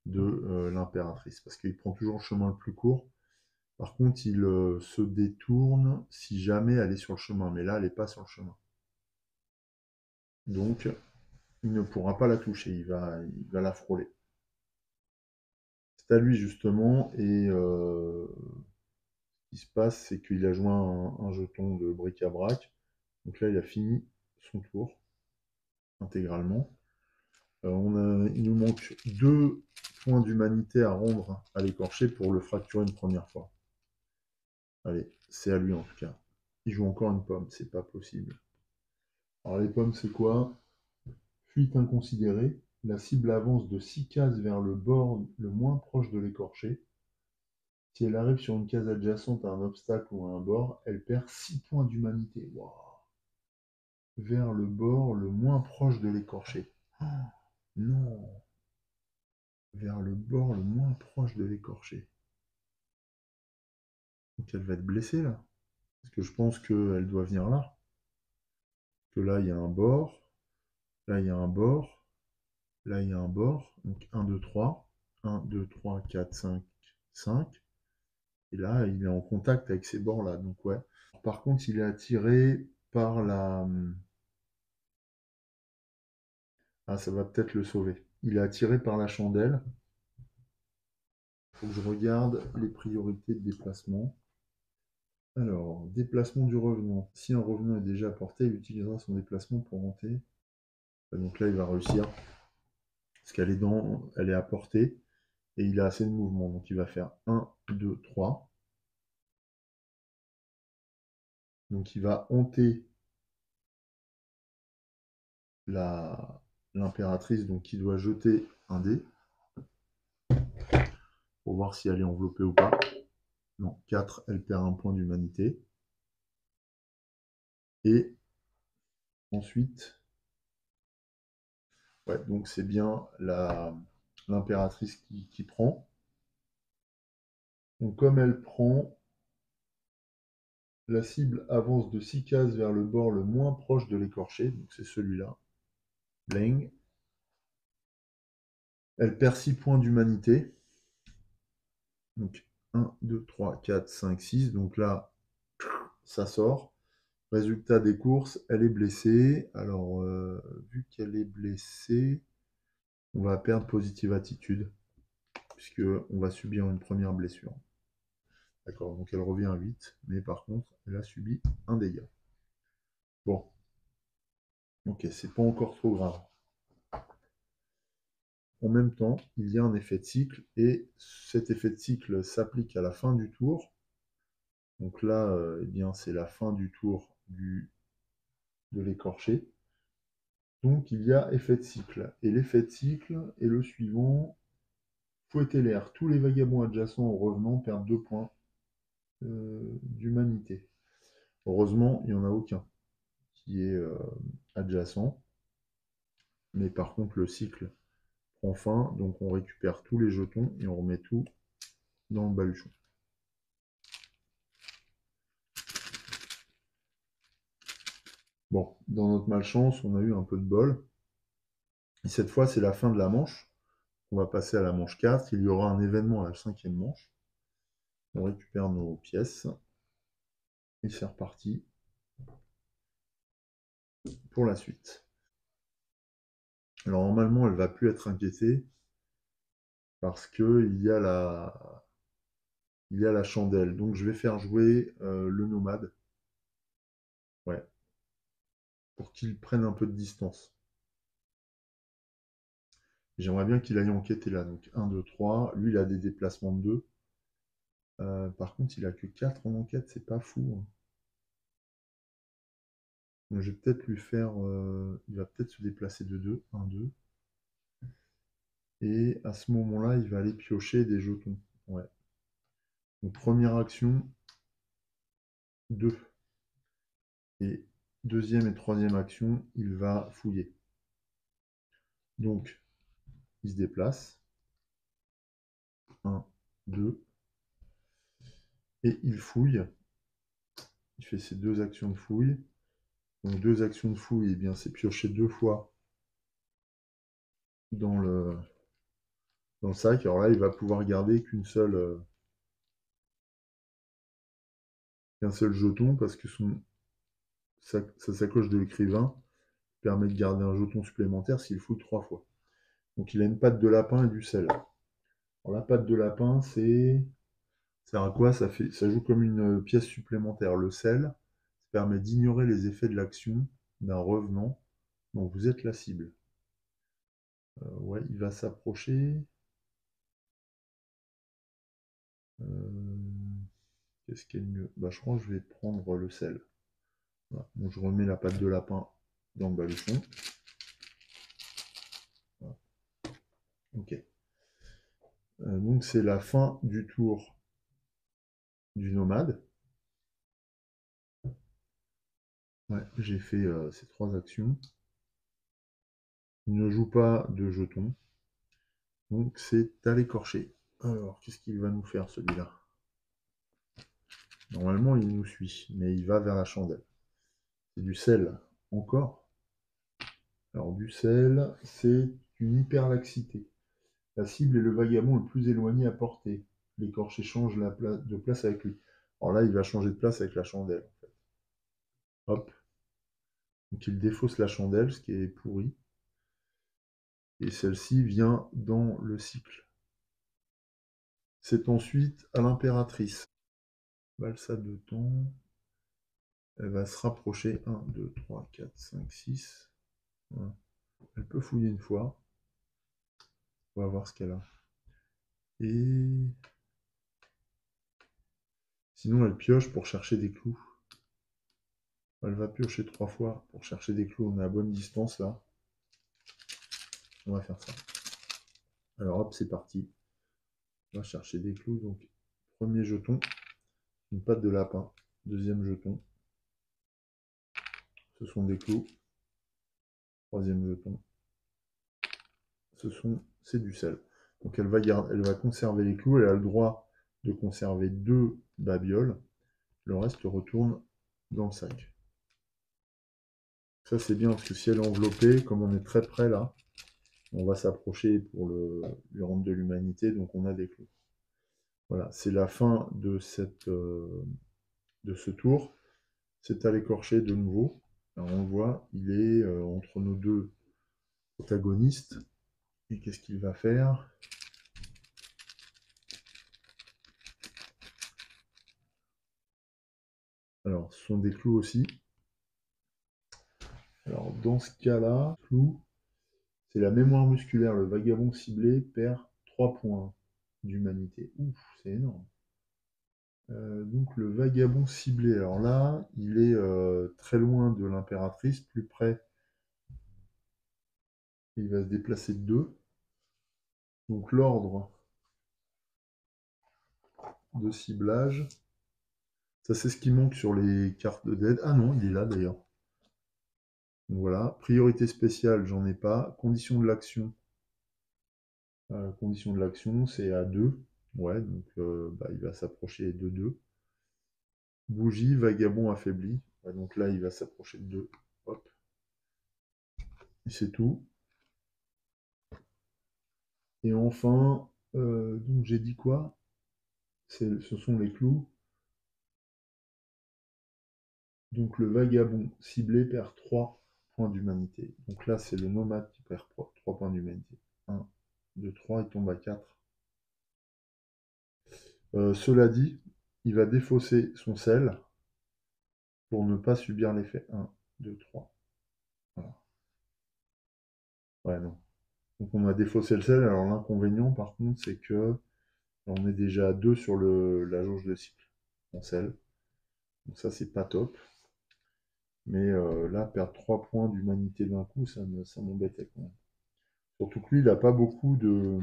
de l'impératrice. Parce qu'il prend toujours le chemin le plus court. Par contre, il se détourne si jamais elle est sur le chemin. Mais là, elle n'est pas sur le chemin. Donc, il ne pourra pas la toucher. Il va la frôler. C'est à lui, justement. Et ce qui se passe, c'est qu'il a joint un jeton de bric-à-brac. Donc là, il a fini son tour intégralement. Il nous manque 2 points d'humanité à rendre à l'écorché pour le fracturer une première fois. Allez, c'est à lui en tout cas. Il joue encore une pomme, c'est pas possible. Alors les pommes, c'est quoi? Fuite inconsidérée. La cible avance de 6 cases vers le bord le moins proche de l'écorché. Si elle arrive sur une case adjacente à un obstacle ou à un bord, elle perd 6 points d'humanité. Wow. Vers le bord le moins proche de l'écorché. Oh, non. Vers le bord le moins proche de l'écorché. Donc elle va être blessée là. Parce que je pense qu'elle doit venir là. Que là, il y a un bord. Là, il y a un bord. Là, il y a un bord. Donc 1, 2, 3. 1, 2, 3, 4, 5, 5. Et là, il est en contact avec ces bords-là. Donc ouais. Par contre, il est attiré par la... Ah, ça va peut-être le sauver. Il est attiré par la chandelle. Il faut que je regarde les priorités de déplacement. Alors, déplacement du revenant. Si un revenant est déjà à portée, il utilisera son déplacement pour monter. Donc là, il va réussir. Parce qu'elle est elle est à portée. Et il a assez de mouvement. Donc il va faire 1, 2, 3. Donc il va hanter l'impératrice, donc qui doit jeter un dé. Pour voir si elle est enveloppée ou pas. Non, 4, elle perd un point d'humanité. Et ensuite, ouais, donc c'est bien l'impératrice qui prend. Donc comme elle prend, la cible avance de 6 cases vers le bord le moins proche de l'écorché, donc c'est celui-là. Bling. Elle perd 6 points d'humanité. Donc 1, 2, 3, 4, 5, 6. Donc là, ça sort. Résultat des courses, elle est blessée. Alors, vu qu'elle est blessée, on va perdre positive attitude, puisqu'on va subir une première blessure. D'accord, donc elle revient à 8, mais par contre, elle a subi un dégât. Bon. Ok, c'est pas encore trop grave. En même temps, il y a un effet de cycle, et cet effet de cycle s'applique à la fin du tour. Donc là, eh bien, c'est la fin du tour de l'écorché. Donc il y a effet de cycle. Et l'effet de cycle est le suivant. Fouetter l'air. Tous les vagabonds adjacents au revenant perdent 2 points d'humanité. Heureusement, il n'y en a aucun qui est adjacent. Mais par contre, le cycle prend fin. Donc on récupère tous les jetons et on remet tout dans le baluchon. Bon, dans notre malchance, on a eu un peu de bol. Et cette fois, c'est la fin de la manche. On va passer à la manche 4. Il y aura un événement à la 5e manche. On récupère nos pièces. Et c'est reparti pour la suite. Alors normalement, elle ne va plus être inquiétée parce qu'il y a la chandelle. Donc je vais faire jouer le nomade. Ouais. Pour qu'il prenne un peu de distance. J'aimerais bien qu'il aille enquêter là. Donc 1, 2, 3. Lui, il a des déplacements de 2. Par contre, il a que 4 en enquête. C'est pas fou. Hein. Donc, je vais peut-être lui faire... il va peut-être se déplacer de 2. 1, 2. Et à ce moment-là, il va aller piocher des jetons. Ouais. Donc première action, 2. Et deuxième et troisième action, il va fouiller. Donc, il se déplace. 1, 2. Et il fouille. Il fait ses 2 actions de fouille. Donc 2 actions de fouille, eh bien c'est piocher 2 fois dans le sac. Alors là, il va pouvoir garder qu'un seul jeton parce que sa sacoche de l'écrivain permet de garder un jeton supplémentaire s'il fouille 3 fois. Donc il a une patte de lapin et du sel. Alors la patte de lapin, c'est sert à quoi? Ça joue comme une pièce supplémentaire. Le sel, ça permet d'ignorer les effets de l'action d'un revenant dont vous êtes la cible. Ouais, il va s'approcher. Qu'est-ce qui est le mieux? Bah, je crois que je vais prendre le sel. Voilà. Donc je remets la pâte de lapin dans le baluchon. Voilà. Ok. Donc c'est la fin du tour du nomade. Ouais, j'ai fait ces 3 actions. Il ne joue pas de jetons. Donc c'est à l'écorché. Alors, qu'est-ce qu'il va nous faire celui-là? Normalement, il nous suit, mais il va vers la chandelle. C'est du sel. Encore. Alors, du sel, c'est une hyperlaxité. La cible est le vagabond le plus éloigné à portée. L'écorché change de place avec lui. Alors là, il va changer de place avec la chandelle, en fait. Hop. Donc il défausse la chandelle, ce qui est pourri. Et celle-ci vient dans le cycle. C'est ensuite à l'impératrice. Valsa de temps. Elle va se rapprocher. 1, 2, 3, 4, 5, 6. Voilà. Elle peut fouiller une fois. On va voir ce qu'elle a. Et sinon, elle pioche pour chercher des clous. Elle va piocher 3 fois pour chercher des clous. On est à bonne distance là. On va faire ça. Alors hop, c'est parti. On va chercher des clous. Donc, premier jeton, une patte de lapin. Deuxième jeton, ce sont des clous. Troisième jeton, c'est du sel. Donc elle va conserver les clous. Elle a le droit de conserver 2 babioles. Le reste retourne dans le sac. Ça c'est bien parce que si elle est enveloppée, comme on est très près là, on va s'approcher pour lui rendre de l'humanité, donc on a des clous. Voilà, c'est la fin de ce tour. C'est à l'écorché de nouveau. Alors on le voit, il est entre nos 2 protagonistes. Et qu'est-ce qu'il va faire? Alors, ce sont des clous aussi. Alors, dans ce cas-là, clou, c'est la mémoire musculaire. Le vagabond ciblé perd 3 points d'humanité. Ouf, c'est énorme. Donc, le vagabond ciblé. Alors là, il est très loin de l'impératrice, plus près. Il va se déplacer de 2. Donc, l'ordre de ciblage. Ça, c'est ce qui manque sur les cartes de dead. Ah non, il est là d'ailleurs. Donc, voilà. Priorité spéciale, j'en ai pas. Condition de l'action. Condition de l'action, c'est à 2. Ouais, donc il va s'approcher de 2. Bougie, vagabond affaibli. Ouais, donc là, il va s'approcher de 2. Hop. Et c'est tout. Et enfin, donc j'ai dit quoi? Ce sont les clous. Donc le vagabond ciblé perd 3 points d'humanité. Donc là, c'est le nomade qui perd 3 points d'humanité. 1, 2, 3, il tombe à 4. Cela dit, il va défausser son sel pour ne pas subir l'effet. 1, 2, 3. Voilà. Ouais, non. Donc on a défaussé le sel. Alors l'inconvénient, par contre, c'est que on est déjà à 2 sur la jauge de cycle en sel. Donc ça, c'est pas top. Mais là, perdre 3 points d'humanité d'un coup, ça m'embêtait quand même. Surtout que lui, il n'a pas beaucoup de...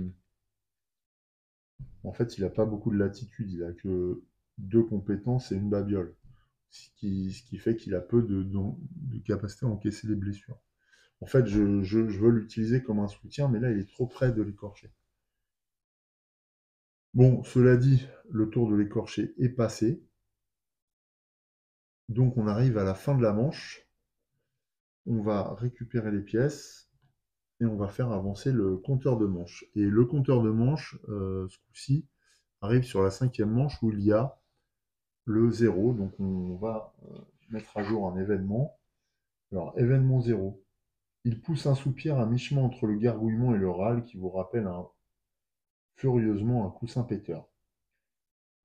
En fait, il n'a pas beaucoup de latitude. Il a que 2 compétences et une babiole. Ce qui fait qu'il a peu de capacité à encaisser les blessures. En fait, je veux l'utiliser comme un soutien, mais là, il est trop près de l'écorché. Bon, cela dit, le tour de l'écorché est passé. Donc on arrive à la fin de la manche. On va récupérer les pièces et on va faire avancer le compteur de manche. Et le compteur de manche, ce coup-ci, arrive sur la 5e manche où il y a le 0. Donc on va mettre à jour un événement. Alors, événement 0. Il pousse un soupir à mi-chemin entre le gargouillement et le râle qui vous rappelle furieusement un coussin péteur.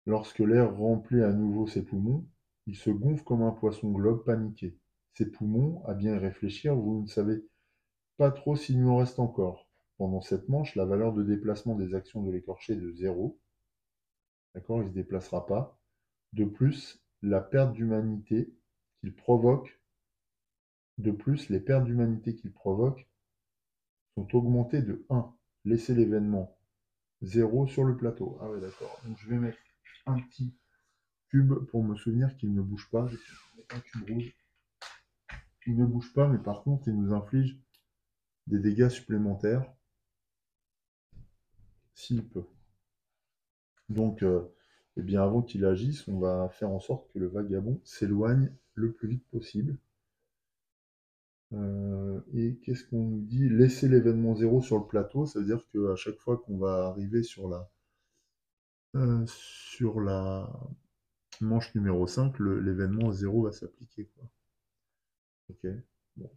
Lorsque l'air remplit à nouveau ses poumons, il se gonfle comme un poisson globe paniqué. Ses poumons, à bien y réfléchir, vous ne savez pas trop s'il lui en reste encore. Pendant cette manche, la valeur de déplacement des actions de l'écorché est de 0. D'accord, il ne se déplacera pas. De plus, la perte d'humanité qu'il provoque, de plus, les pertes d'humanité qu'il provoque sont augmentées de 1. Laissez l'événement 0 sur le plateau. Ah ouais, d'accord. Donc je vais mettre un petit cube pour me souvenir qu'il ne bouge pas. Un cube rouge. Il ne bouge pas, mais par contre, il nous inflige des dégâts supplémentaires s'il peut. Donc, eh bien, avant qu'il agisse, on va faire en sorte que le vagabond s'éloigne le plus vite possible. Et qu'est-ce qu'on nous dit? Laisser l'événement 0 sur le plateau, ça veut dire qu'à chaque fois qu'on va arriver sur la manche numéro 5, l'événement 0 va s'appliquer. Ok. Bon.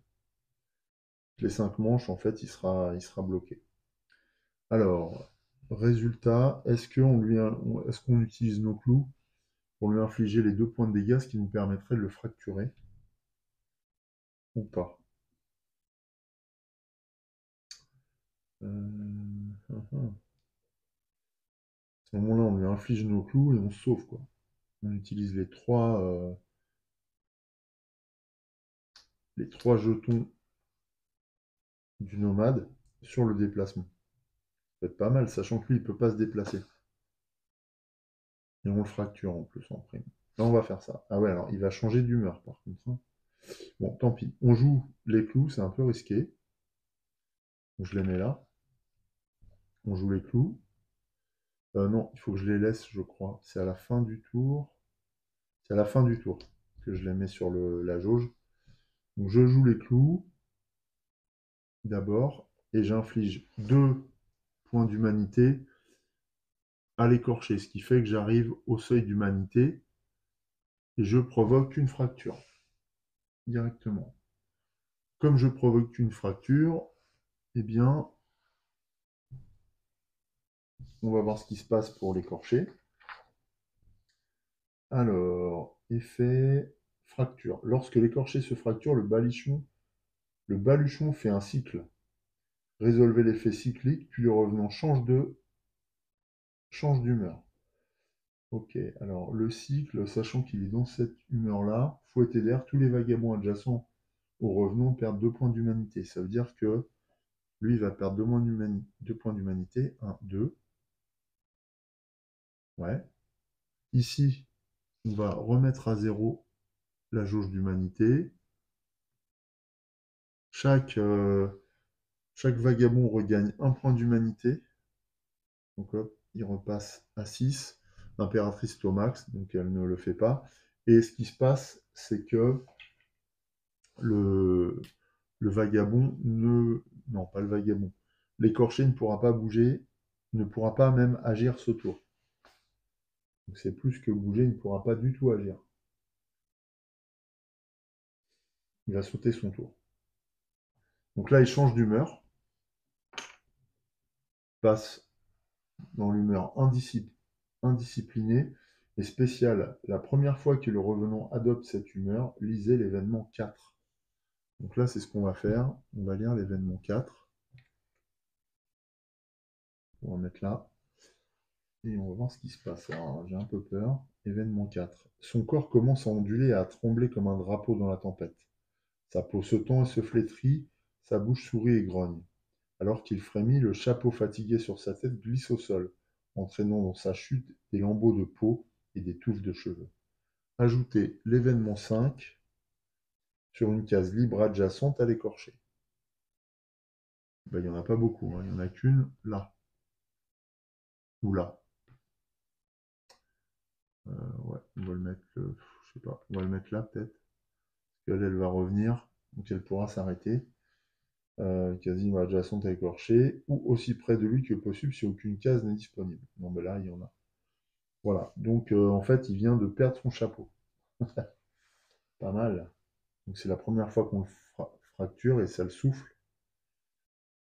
Les 5 manches, en fait, il sera bloqué. Alors, résultat, est-ce qu'on utilise nos clous pour lui infliger les 2 points de dégâts, ce qui nous permettrait de le fracturer ou pas? À ce moment-là, on lui inflige nos clous et on se sauve, quoi. On utilise les 3 jetons du nomade sur le déplacement. Ça peut être pas mal, sachant que lui, il ne peut pas se déplacer. Et on le fracture en plus en prime. Là, on va faire ça. Ah ouais, alors il va changer d'humeur par contre, hein. Bon, tant pis. On joue les clous, c'est un peu risqué. Donc, je les mets là. On joue les clous. Non, il faut que je les laisse, je crois. C'est à la fin du tour. C'est à la fin du tour que je les mets sur la jauge. Donc je joue les clous d'abord et j'inflige 2 points d'humanité à l'écorché, ce qui fait que j'arrive au seuil d'humanité et je provoque une fracture directement. Comme je provoque une fracture, eh bien, on va voir ce qui se passe pour l'écorché. Alors, effet fracture. Lorsque l'écorché se fracture, le baluchon fait un cycle. Résolvez l'effet cyclique, puis le revenant change d'humeur. Ok, alors le cycle, sachant qu'il est dans cette humeur-là, fouetté d'air, tous les vagabonds adjacents au revenant perdent 2 points d'humanité. Ça veut dire que lui, il va perdre 2 points d'humanité. 1, 2. Ouais. Ici, on va remettre à 0 la jauge d'humanité. Chaque vagabond regagne 1 point d'humanité. Donc hop, il repasse à 6. L'impératrice est au max, donc elle ne le fait pas. Et ce qui se passe, c'est que le vagabond ne... Non, pas le vagabond. L'écorché ne pourra pas bouger, ne pourra pas même agir ce tour. Donc c'est plus que bouger, il ne pourra pas du tout agir. Il va sauter son tour. Donc là, il change d'humeur. Passe dans l'humeur indisciplinée et spéciale. La première fois que le revenant adopte cette humeur, lisez l'événement 4. Donc là, c'est ce qu'on va faire. On va lire l'événement 4. On va mettre là. Et on va voir ce qui se passe. Alors, j'ai un peu peur. Événement 4. Son corps commence à onduler et à trembler comme un drapeau dans la tempête. Sa peau se tend et se flétrit, sa bouche sourit et grogne. Alors qu'il frémit, le chapeau fatigué sur sa tête glisse au sol, entraînant dans sa chute des lambeaux de peau et des touffes de cheveux. Ajoutez l'événement 5 sur une case libre adjacente à l'écorché. Ben, il n'y en a pas beaucoup, hein. Il n'y en a qu'une là. Ou là. Ouais, on va le mettre, je sais pas, on va le mettre là peut-être. Parce qu'elle, elle va revenir, donc elle pourra s'arrêter. Quasiment adjacente à l'écorché, ou aussi près de lui que possible si aucune case n'est disponible. Non, mais là, il y en a. Voilà, donc en fait, il vient de perdre son chapeau. Pas mal. Donc c'est la première fois qu'on le fracture et ça le souffle.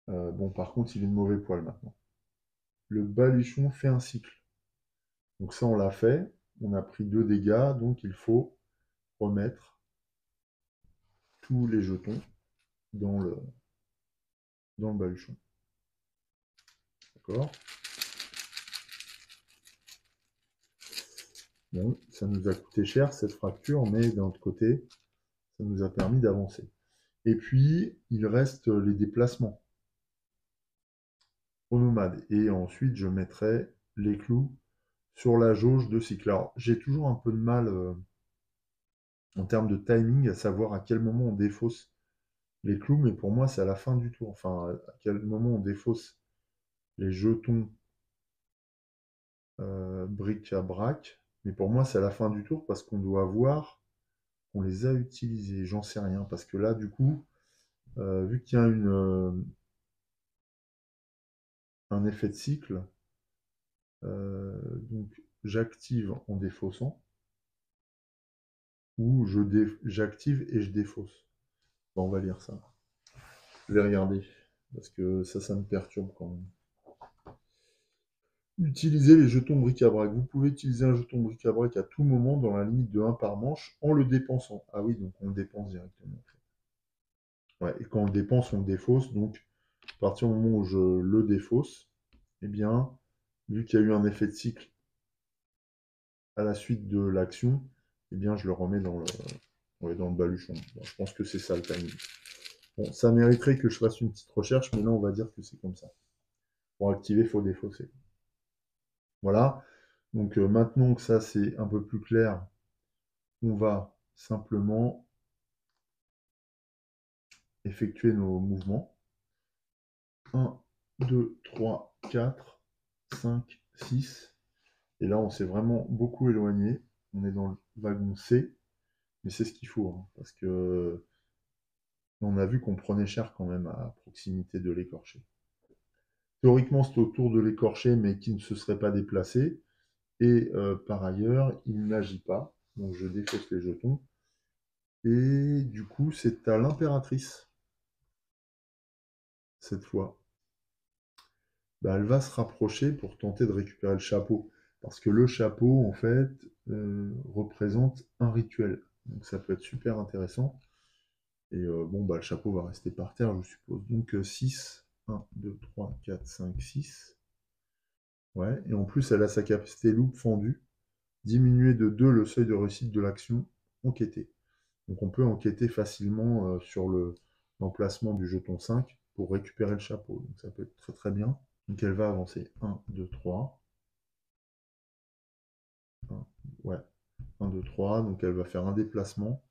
Bon, par contre, il est de mauvais poil maintenant. Le baluchon fait un cycle. Donc ça, on l'a fait. On a pris 2 dégâts, donc il faut remettre tous les jetons dans le baluchon. D'accord? Bon, ça nous a coûté cher cette fracture, mais d'un autre côté, ça nous a permis d'avancer. Et puis, il reste les déplacements au nomade. Et ensuite, je mettrai les clous sur la jauge de cycle. Alors, j'ai toujours un peu de mal en termes de timing à savoir à quel moment on défausse les clous, mais pour moi, c'est à la fin du tour. Enfin, à quel moment on défausse les jetons bric-à-brac. Mais pour moi, c'est à la fin du tour parce qu'on doit voir qu'on les a utilisés. J'en sais rien. Parce que là, du coup, vu qu'il y a un effet de cycle, donc j'active en défaussant ou j'active et je défausse. Bon, on va lire ça. Je vais regarder parce que ça me perturbe quand même. Utilisez les jetons bric-à-brac. Vous pouvez utiliser un jeton bric-à-brac à tout moment dans la limite de 1 par manche en le dépensant. Ah oui, donc on le dépense directement. Ouais, et quand on le dépense, on le défausse. Donc, à partir du moment où je le défausse, eh bien, vu qu'il y a eu un effet de cycle à la suite de l'action, eh bien, je le remets dans le baluchon. Bon, je pense que c'est ça le timing. Bon, ça mériterait que je fasse une petite recherche, mais là, on va dire que c'est comme ça. Pour activer, il faut défausser. Voilà. Donc, maintenant que ça, c'est un peu plus clair, on va simplement effectuer nos mouvements. 1, 2, 3, 4, 5, 6. Et là, on s'est vraiment beaucoup éloigné. On est dans le wagon C, mais c'est ce qu'il faut, hein, parce que on a vu qu'on prenait cher quand même à proximité de l'écorché. Théoriquement, c'est autour de l'écorché, mais qui ne se serait pas déplacé. Et par ailleurs, il n'agit pas. Donc je défausse les jetons. Et du coup, c'est à l'impératrice, cette fois. Bah, elle va se rapprocher pour tenter de récupérer le chapeau. Parce que le chapeau, en fait, représente un rituel. Donc ça peut être super intéressant. Et bon, bah, le chapeau va rester par terre, je suppose. Donc 6, 1, 2, 3, 4, 5, 6. Ouais, et en plus, elle a sa capacité loupe fendue. Diminuer de 2 le seuil de réussite de l'action enquêtée. Donc on peut enquêter facilement sur l'emplacement du jeton 5 pour récupérer le chapeau. Donc ça peut être très très bien. Donc elle va avancer 1, 2, 3. 1, ouais, 1, 2, 3. Donc elle va faire un déplacement.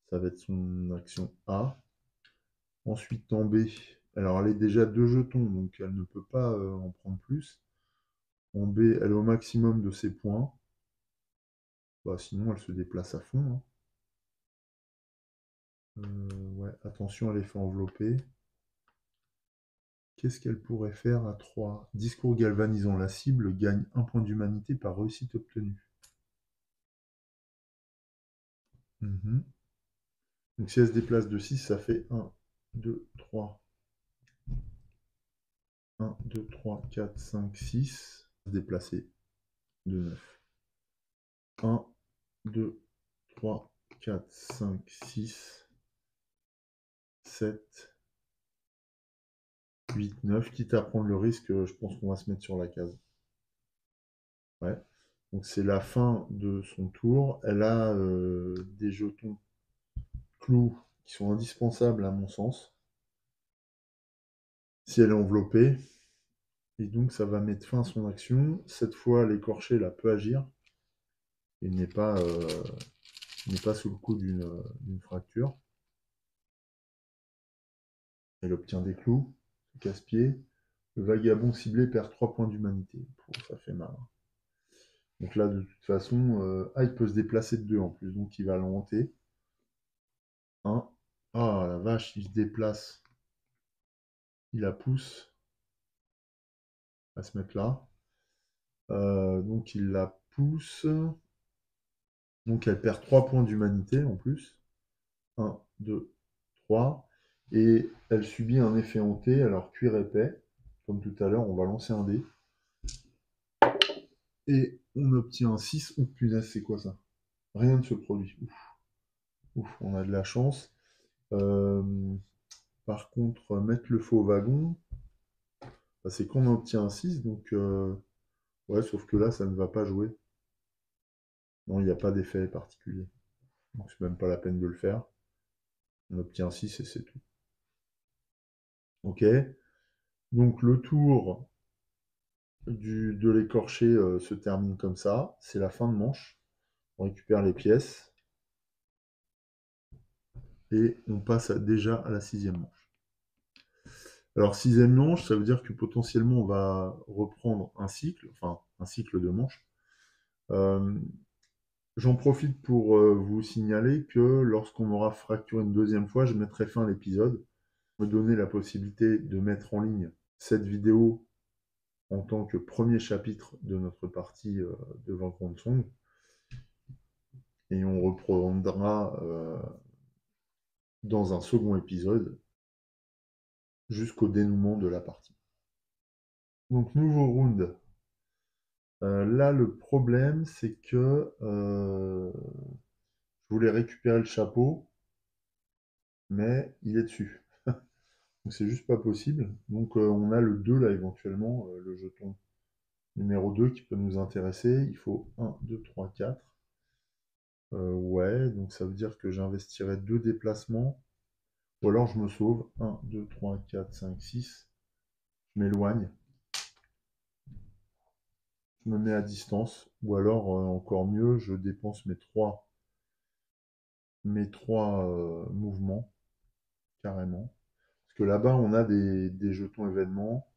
Ça va être son action A. Ensuite en B. Alors elle est déjà 2 jetons, donc elle ne peut pas en prendre plus. En B, elle est au maximum de ses points. Bah, sinon elle se déplace à fond, hein. Ouais, attention à l'effet enveloppé. Qu'est-ce qu'elle pourrait faire à 3? Discours galvanisant. La cible gagne 1 point d'humanité par réussite obtenue. Donc si elle se déplace de 6, ça fait 1, 2, 3. 1, 2, 3, 4, 5, 6. Se déplacer de 9. 1, 2, 3, 4, 5, 6, 7, 8, 9. Quitte à prendre le risque, je pense qu'on va se mettre sur la case. Ouais. Donc c'est la fin de son tour. Elle a des jetons clous qui sont indispensables à mon sens. Si elle est enveloppée. Et donc ça va mettre fin à son action. Cette fois, l'écorché là peut agir. Il n'est pas sous le coup d'une fracture. Elle obtient des clous, casse-pied. Le vagabond ciblé perd 3 points d'humanité. Ça fait mal. Donc là, de toute façon, il peut se déplacer de 2 en plus, donc il va le monter. 1. Ah la vache, il se déplace. Il la pousse à se mettre là. Donc il la pousse. Donc elle perd 3 points d'humanité en plus. 1, 2, 3. Et elle subit un effet hanté, alors cuir épais. Comme tout à l'heure, on va lancer un dé. Et on obtient un 6. Ouh, punaise, c'est quoi ça? Rien ne se produit. Ouf. Ouf, on a de la chance. Par contre, mettre le feu au wagon, bah, c'est qu'on obtient un 6. Donc, ouais, sauf que là, ça ne va pas jouer. Non, il n'y a pas d'effet particulier. Donc, c'est même pas la peine de le faire. On obtient un 6 et c'est tout. Ok. Donc, le tour de l'écorché se termine comme ça. C'est la fin de manche. On récupère les pièces et on passe déjà à la 6e manche. Alors 6e manche, ça veut dire que potentiellement on va reprendre un cycle, enfin un cycle de manches. Euh, J'en profite pour vous signaler que lorsqu'on aura fracturé une 2e fois, je mettrai fin à l'épisode. Me donner la possibilité de mettre en ligne cette vidéo en tant que premier chapitre de notre partie de Vagrant Song. Et on reprendra dans un second épisode jusqu'au dénouement de la partie. Donc nouveau round. Là le problème c'est que je voulais récupérer le chapeau, mais il est dessus. Donc c'est juste pas possible. Donc on a le 2 là éventuellement, le jeton numéro 2 qui peut nous intéresser. Il faut 1, 2, 3, 4. Ouais, donc ça veut dire que j'investirai 2 déplacements. Ou alors je me sauve. 1, 2, 3, 4, 5, 6. Je m'éloigne. Je me mets à distance. Ou alors, encore mieux, je dépense mes trois mouvements, carrément. Parce que là-bas, on a des jetons événements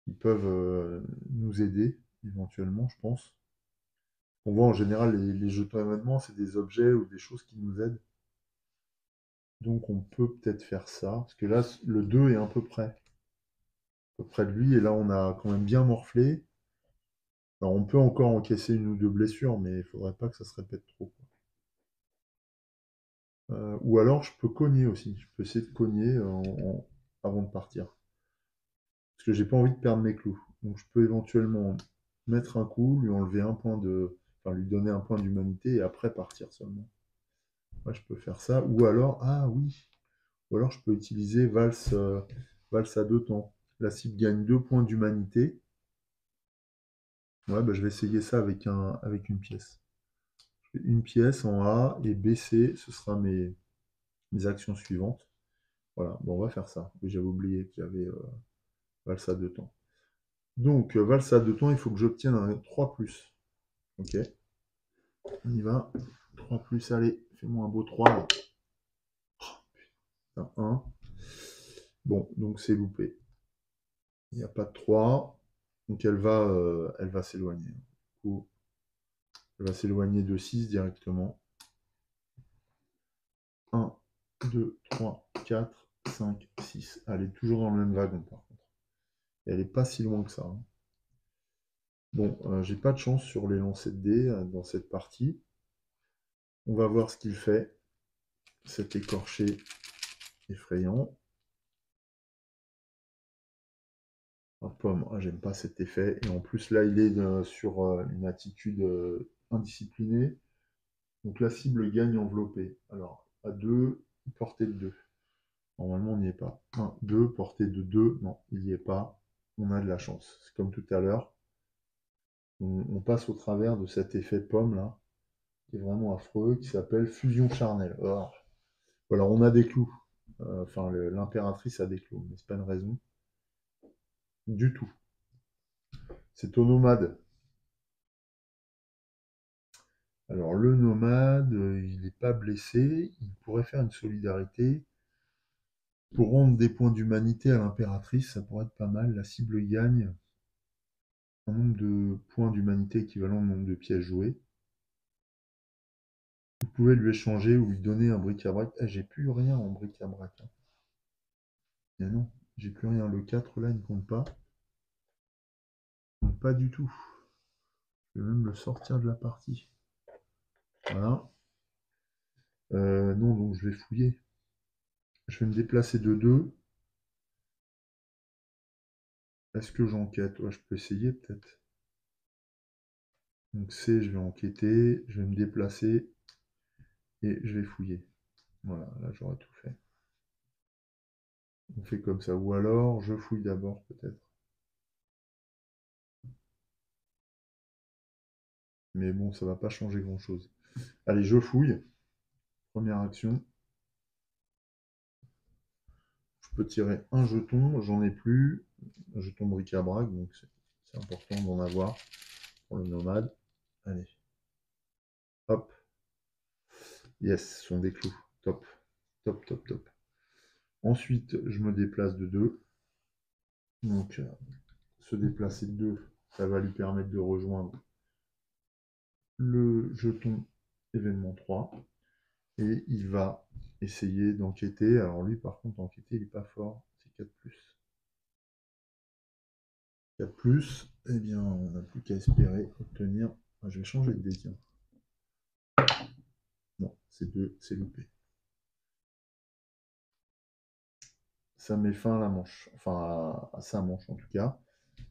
qui peuvent nous aider, éventuellement, je pense. On voit en général les jetons événements, c'est des objets ou des choses qui nous aident. Donc on peut peut-être faire ça. Parce que là, le 2 est un peu près. À peu près de lui. Et là, on a quand même bien morflé. Alors on peut encore encaisser une ou deux blessures, mais il ne faudrait pas que ça se répète trop. Ou alors je peux cogner aussi. Je peux essayer de cogner avant de partir. Parce que j'ai pas envie de perdre mes clous. Donc je peux éventuellement mettre un coup, lui enlever un point de. Enfin lui donner un point d'humanité et après partir seulement. Ouais, je peux faire ça. Ou alors, ah oui. Ou alors je peux utiliser valse à 2 temps. La cible gagne 2 points d'humanité. Ouais, bah, je vais essayer ça avec une pièce. Une pièce en A et B, C, ce sera mes actions suivantes. Voilà, bon, on va faire ça. J'avais oublié qu'il y avait valse à 2 temps. Donc, valse à 2 temps, il faut que j'obtienne un 3+. Ok, on y va. 3+, allez, fais-moi un beau 3. Là. Oh, 1. Bon, donc c'est loupé. Il n'y a pas de 3. Donc elle va s'éloigner. Du coup, elle va s'éloigner de 6 directement. 1, 2, 3, 4, 5, 6. Elle est toujours dans le même wagon par contre. Et elle n'est pas si loin que ça. Hein. Bon, j'ai pas de chance sur les lancers de dés dans cette partie. On va voir ce qu'il fait. Cet écorché effrayant. Pomme, j'aime pas cet effet. Et en plus là, il est sur une attitude indisciplinée. Donc la cible gagne enveloppée. Alors, à 2, portée de 2. Normalement, on n'y est pas. 1, 2, portée de 2. Non, il n'y est pas. On a de la chance. C'est comme tout à l'heure. On passe au travers de cet effet pomme là, qui est vraiment affreux, qui s'appelle fusion charnelle. Oh. Voilà, on a des clous. Enfin, l'impératrice a des clous, mais c'est pas une raison. Du tout. C'est au nomade. Alors, le nomade, il n'est pas blessé. Il pourrait faire une solidarité. Pour rendre des points d'humanité à l'impératrice, ça pourrait être pas mal. La cible gagne un nombre de points d'humanité équivalent au nombre de pièces jouées. Vous pouvez lui échanger ou lui donner un bric-à-brac. Ah, j'ai plus rien en bric-à-brac. Hein. Mais non, j'ai plus rien. Le 4 là, il ne compte pas. Donc, pas du tout. Je vais même le sortir de la partie. Voilà. Non, donc je vais fouiller. Je vais me déplacer de 2. Est-ce que j'enquête? Ouais, je peux essayer peut-être. Donc C, je vais enquêter. Je vais me déplacer. Et je vais fouiller. Voilà, là j'aurais tout fait. On fait comme ça. Ou alors, je fouille d'abord peut-être. Mais bon, ça va pas changer grand-chose. Allez, je fouille. Première action. Je peux tirer un jeton, j'en ai plus. Un jeton bric-à-brac, donc C'est important d'en avoir pour le nomade. Allez. Hop. Yes, ce sont des clous. Top. Top, top, top. Ensuite, je me déplace de 2. Donc, se déplacer de 2, ça va lui permettre de rejoindre le jeton événement 3. Et il va essayer d'enquêter. Alors lui, par contre, enquêter, il n'est pas fort. C'est 4+. 4+, eh bien, on n'a plus qu'à espérer obtenir... Ah, je vais changer de dé, tiens. Non, c'est 2, c'est loupé. Ça met fin à la manche. Enfin, à sa manche, en tout cas.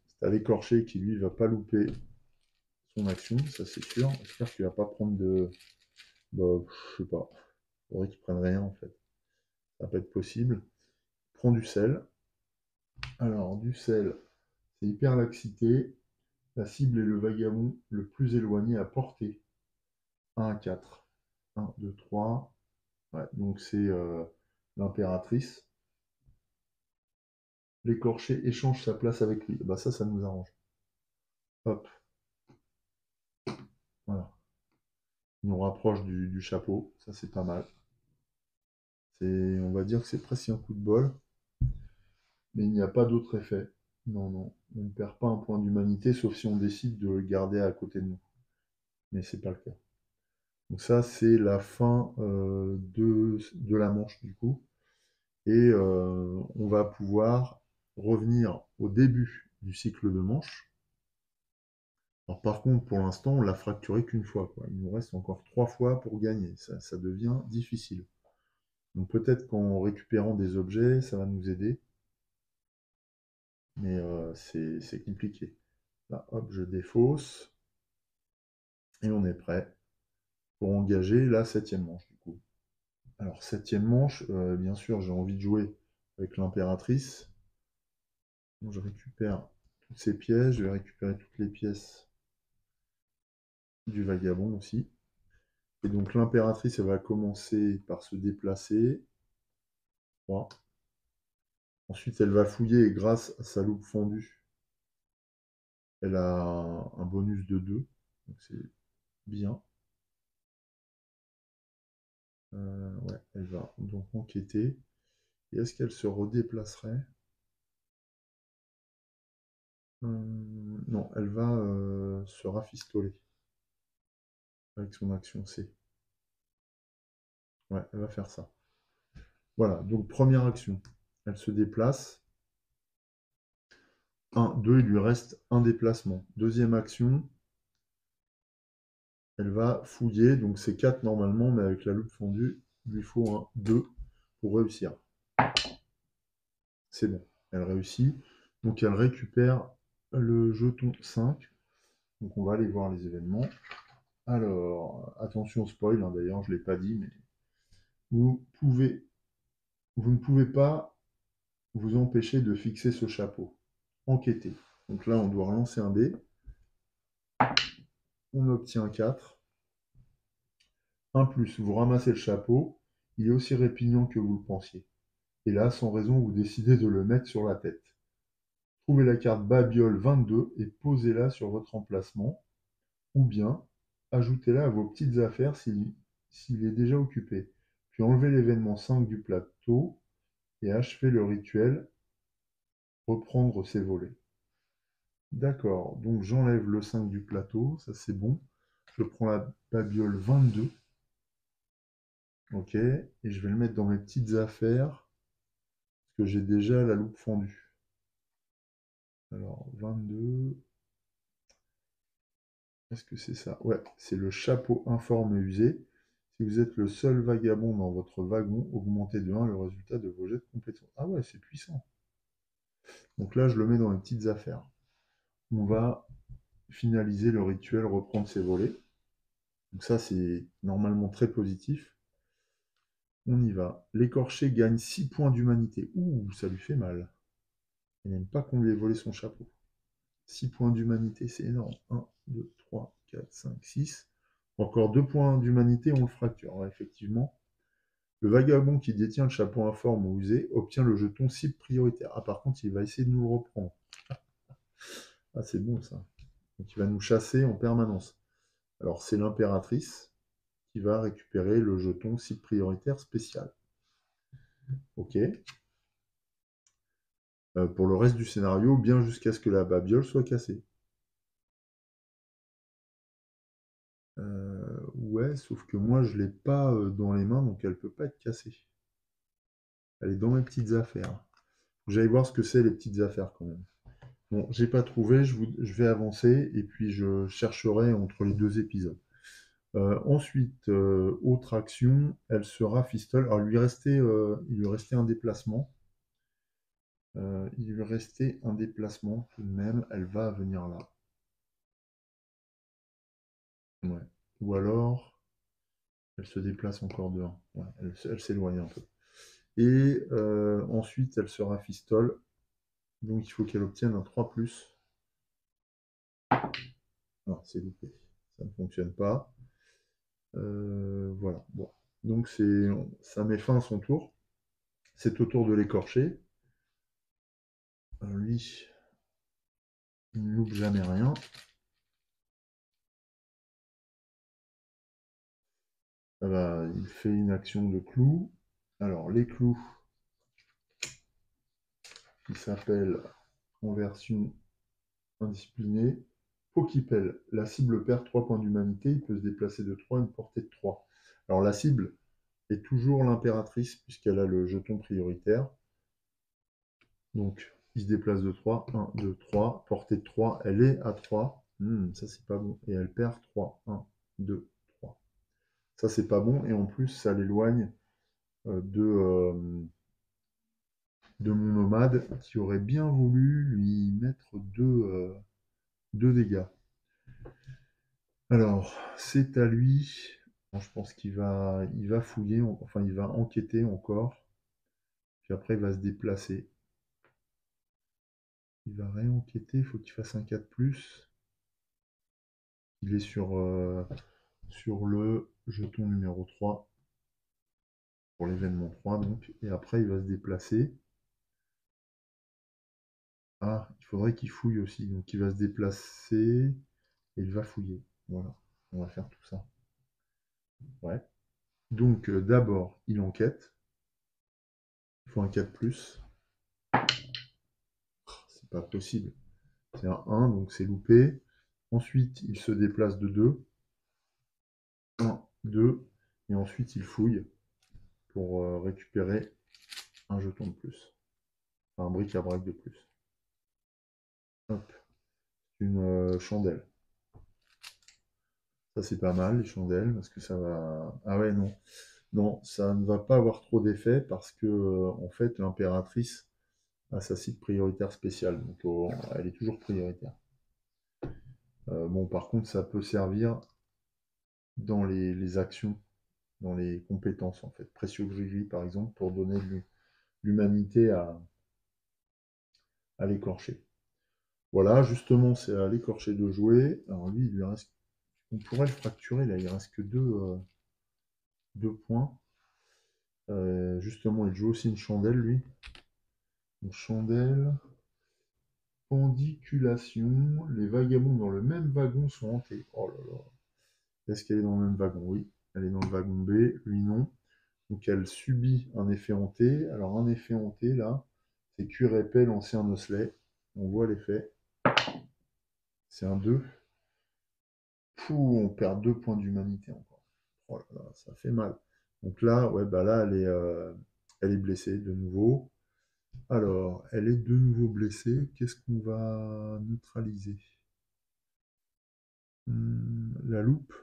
C'est à l'écorché qui, lui, va pas louper son action, ça c'est sûr. J'espère qu'il va pas prendre de... Bah, je sais pas. Il faudrait qu'il prenne rien, en fait. Ça va pas être possible. Prends du sel. Alors, du sel, c'est hyper laxité. La cible est le vagabond le plus éloigné à portée. 1 à 4. 1, 2, 3. Ouais, donc c'est l'impératrice. L'écorché échange sa place avec lui. Bah ça nous arrange. Hop. Voilà. Il nous rapproche du chapeau. Ça, c'est pas mal. On va dire que c'est presque un coup de bol. Mais il n'y a pas d'autre effet. Non, non. On ne perd pas un point d'humanité, sauf si on décide de le garder à côté de nous. Mais c'est pas le cas. Donc ça, c'est la fin de la manche, du coup. Et on va pouvoir revenir au début du cycle de manche. Alors par contre, pour l'instant, on l'a fracturé qu'une fois, quoi. Il nous reste encore 3 fois pour gagner. Ça devient difficile. Donc peut-être qu'en récupérant des objets, ça va nous aider. Mais c'est compliqué. Là, hop, je défausse. Et on est prêt pour engager la 7e manche, du coup. Alors, 7e manche, bien sûr, j'ai envie de jouer avec l'impératrice. Donc, je récupère toutes ces pièces. Je vais récupérer toutes les pièces du vagabond aussi. Et donc, l'impératrice, elle va commencer par se déplacer. 3. Ensuite, elle va fouiller et grâce à sa loupe fendue, elle a un bonus de 2. Donc, c'est bien. Ouais, elle va donc enquêter. Et est-ce qu'elle se redéplacerait? Non, elle va se rafistoler avec son action C. Ouais, elle va faire ça. Voilà, donc première action. Elle se déplace. 1, 2, il lui reste un déplacement. Deuxième action, elle va fouiller. Donc c'est 4 normalement, mais avec la loupe fendue, il lui faut un 2 pour réussir. C'est bon, elle réussit. Donc elle récupère le jeton 5. Donc on va aller voir les événements. Alors, attention au spoil, hein, d'ailleurs, je ne l'ai pas dit, mais vous ne pouvez pas vous empêcher de fixer ce chapeau. Enquêter. Donc là, on doit relancer un dé. On obtient 4. 1+, vous ramassez le chapeau. Il est aussi répugnant que vous le pensiez. Et là, sans raison, vous décidez de le mettre sur la tête. Trouvez la carte Babiole 22 et posez-la sur votre emplacement. Ou bien, ajoutez-la à vos petites affaires s'il est déjà occupé. Puis enlevez l'événement 5 du plateau et achevez le rituel, reprendre ses volets. D'accord, donc j'enlève le 5 du plateau, ça c'est bon. Je prends la babiole 22. Ok, et je vais le mettre dans mes petites affaires, parce que j'ai déjà la loupe fendue. Alors, 22... Est-ce que c'est ça? Ouais, c'est le chapeau informe usé. Si vous êtes le seul vagabond dans votre wagon, augmentez de 1 le résultat de vos jets de compétences. Ah ouais, c'est puissant. Donc là, je le mets dans les petites affaires. On va finaliser le rituel, reprendre ses volets. Donc ça, c'est normalement très positif. On y va. L'écorché gagne 6 points d'humanité. Ouh, ça lui fait mal. Il n'aime pas qu'on lui ait volé son chapeau. 6 points d'humanité, c'est énorme. 1, 2, 3, 4, 5, 6. Encore 2 points d'humanité, on le fracture. Ouais, effectivement. Le vagabond qui détient le chapeau informe ou usé obtient le jeton cible prioritaire. Ah, par contre, il va essayer de nous le reprendre. Ah, c'est bon ça. Donc il va nous chasser en permanence. Alors c'est l'impératrice qui va récupérer le jeton cible prioritaire spécial. Ok. Pour le reste du scénario, bien jusqu'à ce que la babiole soit cassée. Ouais, sauf que moi je l'ai pas dans les mains, donc elle peut pas être cassée. Elle est dans mes petites affaires. J'allais voir ce que c'est les petites affaires quand même. Bon, j'ai pas trouvé, je vais avancer et puis je chercherai entre les deux épisodes. Ensuite, autre action, elle se rafistole. Alors, il lui restait un déplacement. Il lui restait un déplacement tout de même. Elle va venir là. Ouais. Ou alors, elle se déplace encore de 1. Ouais, elle s'éloigne un peu. Et ensuite, elle se rafistole. Donc, il faut qu'elle obtienne un 3+. Non, c'est loupé. Ça ne fonctionne pas. Voilà. Bon. Donc, ça met fin à son tour. C'est au tour de l'écorcher. Lui, il ne loupe jamais rien. Il fait une action de clou. Alors, les clous, qui s'appellent en version indisciplinée, Pokipel. La cible perd 3 points d'humanité. Il peut se déplacer de 3 à une portée de 3. Alors, la cible est toujours l'impératrice, puisqu'elle a le jeton prioritaire. Donc, il se déplace de 3. 1, 2, 3. Portée de 3. Elle est à 3. Ça, c'est pas bon. Et elle perd 3. 1, 2, 3. Ça, c'est pas bon. Et en plus, ça l'éloigne de mon nomade qui aurait bien voulu lui mettre deux dégâts. Alors, c'est à lui. Je pense il va fouiller, enfin il va enquêter encore. Puis après, il va se déplacer. Il va réenquêter, il faut qu'il fasse un 4+. Il est sur le jeton numéro 3. Pour l'événement 3, donc. Et après, il va se déplacer. Ah, il faudrait qu'il fouille aussi. Donc, il va se déplacer et il va fouiller. Voilà, on va faire tout ça. Ouais. Donc, d'abord, il enquête. Il faut un 4+. C'est pas possible. C'est un 1, donc c'est loupé. Ensuite, il se déplace de 2. 1, 2. Et ensuite, il fouille pour récupérer un jeton de plus. Enfin, un bric-à-brac de plus. Hop. Une chandelle. Ça, c'est pas mal, les chandelles, parce que ça va... Ah ouais, non. Non, ça ne va pas avoir trop d'effet, parce que, en fait, l'impératrice a sa cible prioritaire spéciale. Donc, elle est toujours prioritaire. Bon, par contre, ça peut servir dans les actions, dans les compétences, en fait. Précieux gris, par exemple, pour donner de l'humanité à l'écorché. Voilà, justement, c'est à l'écorché de jouer. Alors lui, il lui reste... On pourrait le fracturer, là, il reste que deux points. Justement, il joue aussi une chandelle, lui. Une chandelle. Pendiculation. Les vagabonds dans le même wagon sont hantés. Oh là là. Est-ce qu'elle est dans le même wagon? Oui. Elle est dans le wagon B. Lui, non. Donc, elle subit un effet hanté. Alors, un effet hanté, là, c'est cuir épais lancer un osselet. On voit l'effet. C'est un 2. Pouh, on perd 2 points d'humanité encore. Oh là là, ça fait mal. Donc là, ouais, bah là, elle est blessée de nouveau. Alors, elle est de nouveau blessée. Qu'est-ce qu'on va neutraliser? La loupe.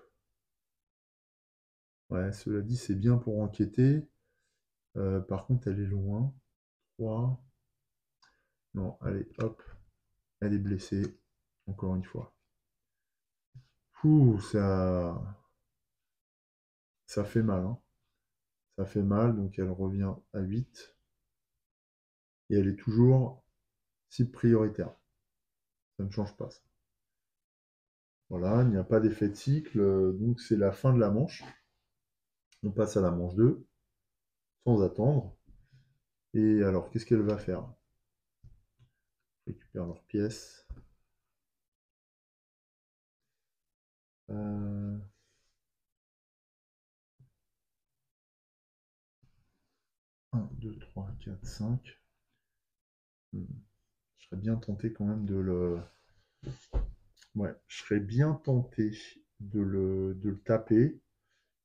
Ouais, cela dit, c'est bien pour enquêter. Par contre, elle est loin. 3. Non, allez, hop. Elle est blessée. Encore une fois. Ouh, ça fait mal, hein. Ça fait mal, donc elle revient à 8. Et elle est toujours cible prioritaire. Ça ne change pas, ça. Voilà, il n'y a pas d'effet de cycle, donc c'est la fin de la manche. On passe à la manche 2, sans attendre. Et alors, qu'est-ce qu'elle va faire? Récupère leurs pièces. 1, 2, 3, 4, 5. Je serais bien tenté quand même de le... Ouais, je serais bien tenté de le taper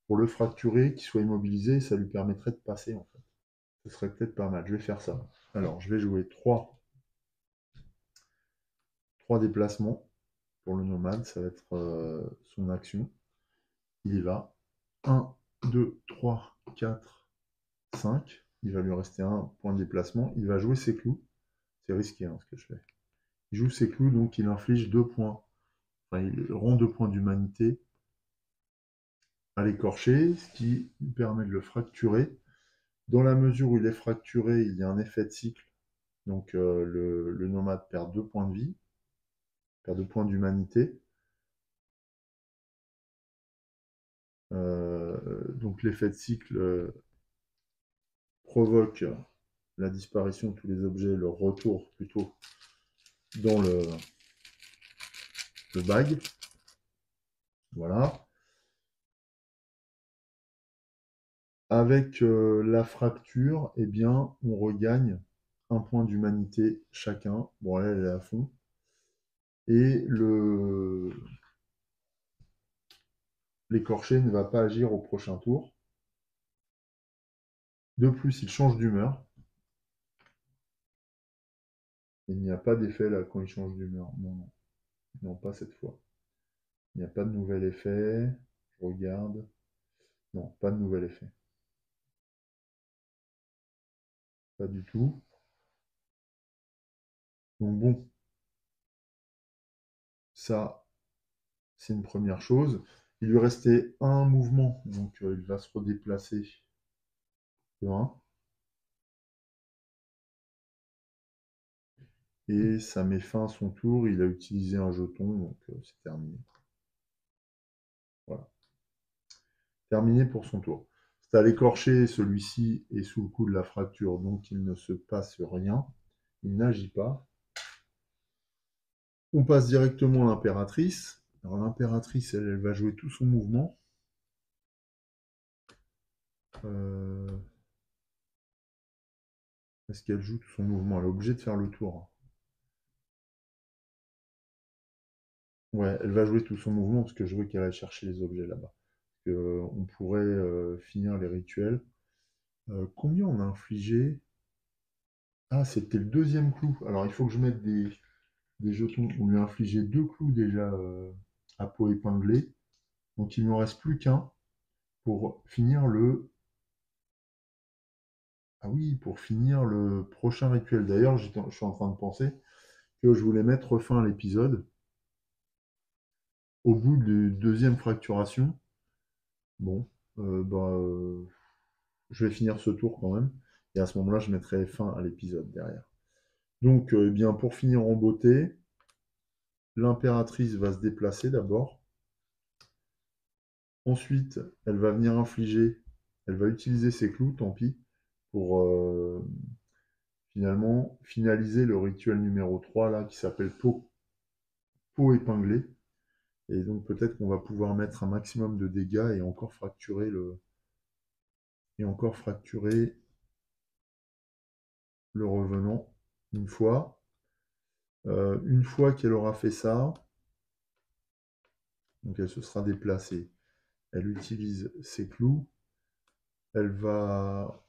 pour le fracturer, qu'il soit immobilisé, ça lui permettrait de passer en fait. Ce serait peut-être pas mal, je vais faire ça. Alors, je vais jouer 3 déplacements pour le nomade, ça va être son action. Il y va. 1, 2, 3, 4, 5. Il va lui rester un point de déplacement. Il va jouer ses clous. C'est risqué ce que je fais. Il joue ses clous, donc il inflige 2 points. Enfin, il rend 2 points d'humanité à l'écorché, ce qui lui permet de le fracturer. Dans la mesure où il est fracturé, il y a un effet de cycle. Donc le nomade perd 2 points de vie, perd 2 points d'humanité. Donc l'effet de cycle provoque la disparition de tous les objets, leur retour plutôt dans le bag. Voilà. Avec la fracture, eh bien, on regagne un point d'humanité chacun. Bon, là, elle est à fond. Et l'écorché ne va pas agir au prochain tour. De plus, il change d'humeur. Il n'y a pas d'effet là quand il change d'humeur. Non, non. Non, pas cette fois. Il n'y a pas de nouvel effet. Je regarde. Non, pas de nouvel effet. Pas du tout. Donc bon, ça, c'est une première chose. Il lui restait un mouvement, donc il va se redéplacer de 1. Et ça met fin à son tour. Il a utilisé un jeton, donc c'est terminé. Voilà. Terminé pour son tour. C'est à l'écorché, celui-ci est sous le coup de la fracture, donc il ne se passe rien. Il n'agit pas. On passe directement à l'impératrice. Alors l'impératrice, elle va jouer tout son mouvement. Est-ce qu'elle joue tout son mouvement? Elle est obligée de faire le tour. Ouais, elle va jouer tout son mouvement parce que je veux qu'elle aille chercher les objets là-bas. On pourrait finir les rituels. Combien on a infligé? Ah, c'était le deuxième clou. Alors il faut que je mette des jetons. On lui a infligé 2 clous déjà à peau épinglée. Donc il ne me reste plus qu'un pour finir le... Ah oui, pour finir le prochain rituel. D'ailleurs, je suis en train de penser que je voulais mettre fin à l'épisode au bout de deuxième fracturation. Bon, je vais finir ce tour quand même. Et à ce moment-là, je mettrai fin à l'épisode derrière. Donc, eh bien, pour finir en beauté, l'impératrice va se déplacer d'abord. Ensuite, elle va venir infliger, elle va utiliser ses clous, tant pis, pour finalement finaliser le rituel numéro 3, là, qui s'appelle peau épinglée. Et donc peut-être qu'on va pouvoir mettre un maximum de dégâts et encore fracturer le revenant une fois. Une fois qu'elle aura fait ça, donc elle se sera déplacée. Elle utilise ses clous. Elle va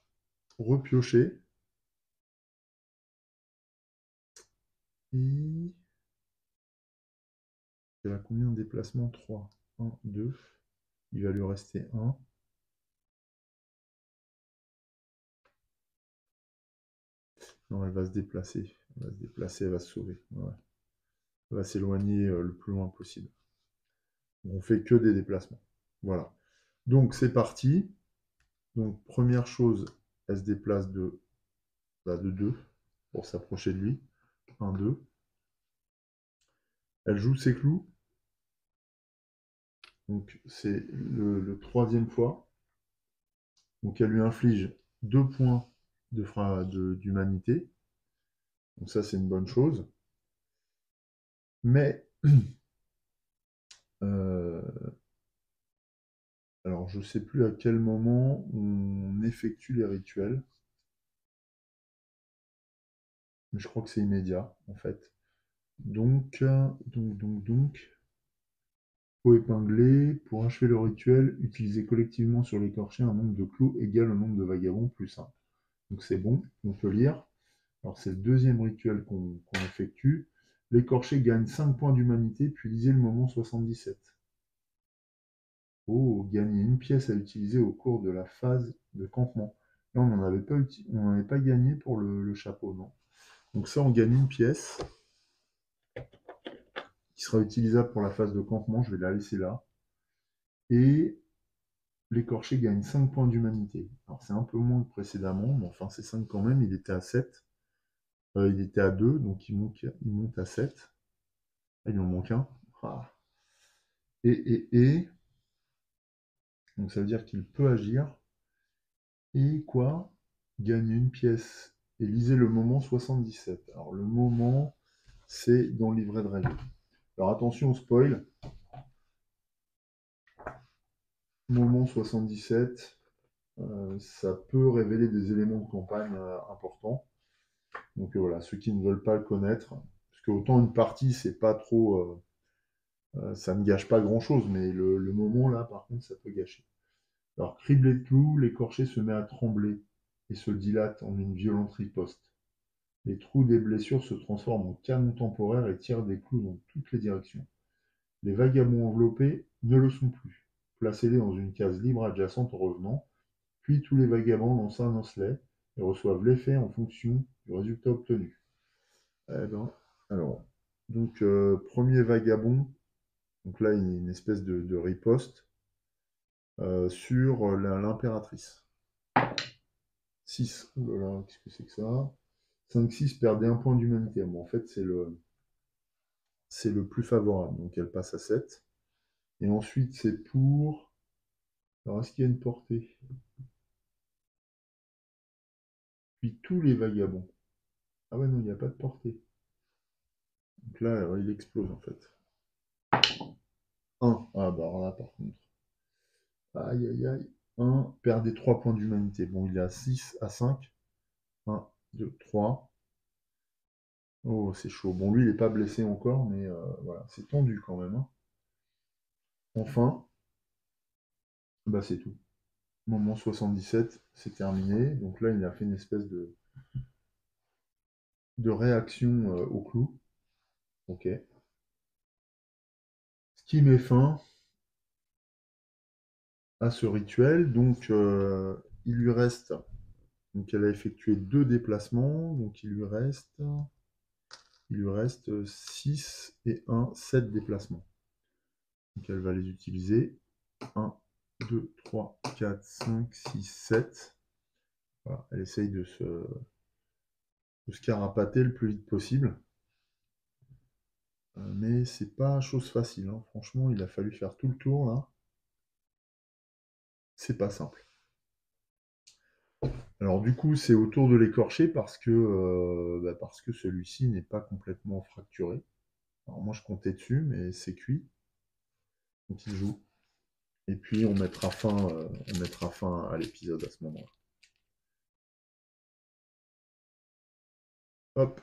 repiocher. Et elle a combien de déplacements? 3. 1, 2. Il va lui rester 1. Non, elle va se déplacer. Elle va se déplacer, elle va se sauver. Ouais. Elle va s'éloigner le plus loin possible. On fait que des déplacements. Voilà. Donc c'est parti. Donc première chose, elle se déplace de 2 pour s'approcher de lui. 1, 2. Elle joue ses clous. Donc c'est le troisième fois. Donc elle lui inflige 2 points d'humanité. Donc ça c'est une bonne chose. Mais Alors, je ne sais plus à quel moment on effectue les rituels. Mais je crois que c'est immédiat, en fait. Donc, faut épingler. Pour achever le rituel, utilisez collectivement sur l'écorché un nombre de clous égal au nombre de vagabonds plus 1. Donc c'est bon, on peut lire. Alors c'est le deuxième rituel qu'on effectue. L'écorché gagne 5 points d'humanité, puis lisez le moment 77. Oh, gagner une pièce à utiliser au cours de la phase de campement. Là, on n'en avait pas gagné pour le chapeau, non. Donc ça, on gagne une pièce qui sera utilisable pour la phase de campement. Je vais la laisser là. Et l'écorché gagne 5 points d'humanité. Alors c'est un peu moins que précédemment, mais enfin c'est 5 quand même. Il était à 7. Il était à 2, donc il monte à 7. Ah, il en manque un. Ah. Et. Donc ça veut dire qu'il peut agir. Et quoi? Gagner une pièce. Et lisez le moment 77. Alors le moment, c'est dans le livret de règles. Alors attention au spoil. Moment 77. Ça peut révéler des éléments de campagne importants. Donc voilà, ceux qui ne veulent pas le connaître, parce que autant une partie, c'est pas trop, ça ne gâche pas grand-chose, mais le moment là, par contre, ça peut gâcher. Alors, criblé de clous, l'écorché se met à trembler et se dilate en une violente riposte. Les trous des blessures se transforment en canons temporaires et tirent des clous dans toutes les directions. Les vagabonds enveloppés ne le sont plus. Placez-les dans une case libre adjacente au revenant, puis tous les vagabonds lancent un osselet et reçoivent l'effet en fonction du résultat obtenu. Eh ben, alors, donc, premier vagabond, donc là, une espèce de riposte sur l'impératrice. 6, oh là là, qu'est-ce que c'est que ça? 5-6, perdez un point d'humanité. Bon, en fait, c'est le plus favorable, donc elle passe à 7. Et ensuite, c'est pour. Alors, est-ce qu'il y a une portée? Puis tous les vagabonds. Ah ouais, non, il n'y a pas de portée. Donc là, alors, il explose en fait. 1. Ah bah alors là, par contre. Aïe, aïe, aïe. 1, perdez 3 points d'humanité. Bon, il est à 6, à 5. 1, 2, 3. Oh, c'est chaud. Bon, lui, il n'est pas blessé encore, mais voilà, c'est tendu quand même, hein. Enfin, bah c'est tout. Moment 77, c'est terminé. Donc là, il a fait une espèce de réaction au clou. Ok. Ce qui met fin à ce rituel. Donc, il lui reste. Donc, elle a effectué 2 déplacements. Donc, il lui reste 6 et 1, 7 déplacements. Donc, elle va les utiliser. 1, 2, 3, 4, 5, 6, 7. Voilà. Elle essaye de se carapater le plus vite possible. Mais c'est pas chose facile, hein. Franchement, il a fallu faire tout le tour là. C'est pas simple. Alors du coup, c'est au tour de l'écorcher parce que celui-ci n'est pas complètement fracturé. Alors moi, je comptais dessus, mais c'est cuit. Donc il joue. Et puis on mettra fin à l'épisode à ce moment-là. Hop,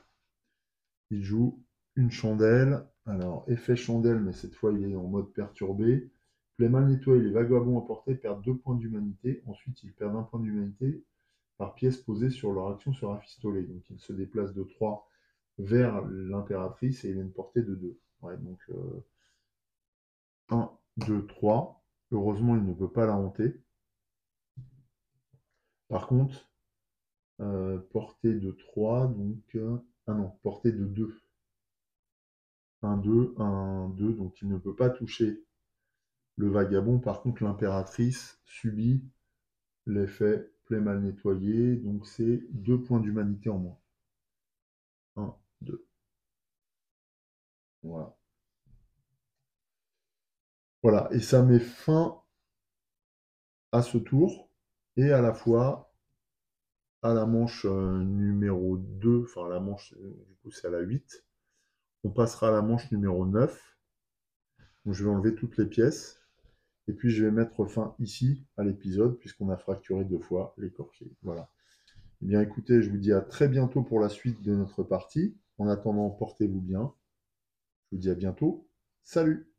il joue une chandelle. Alors, effet chandelle, mais cette fois il est en mode perturbé. Les mal nettoyés, les vagabonds emportés perdent 2 points d'humanité. Ensuite, ils perdent 1 point d'humanité par pièce posée sur leur action se rafistoler. Donc ils se déplacent de 3 vers l'impératrice et il a une portée de 2. Ouais, donc 1, 2, 3. Heureusement, il ne peut pas la monter. Par contre, portée de 3, donc. Ah non, portée de 2. 1, 2, 1, 2, donc il ne peut pas toucher le vagabond. Par contre, l'impératrice subit l'effet plaie mal nettoyé, donc c'est 2 points d'humanité en moins. 1, 2. Voilà. Voilà, et ça met fin à ce tour, et à la fois à la manche numéro 2, enfin la manche, du coup c'est à la 8. On passera à la manche numéro 9. Donc je vais enlever toutes les pièces. Et puis je vais mettre fin ici à l'épisode, puisqu'on a fracturé 2 fois l'écorché. Voilà. Eh bien écoutez, je vous dis à très bientôt pour la suite de notre partie. En attendant, portez-vous bien. Je vous dis à bientôt. Salut!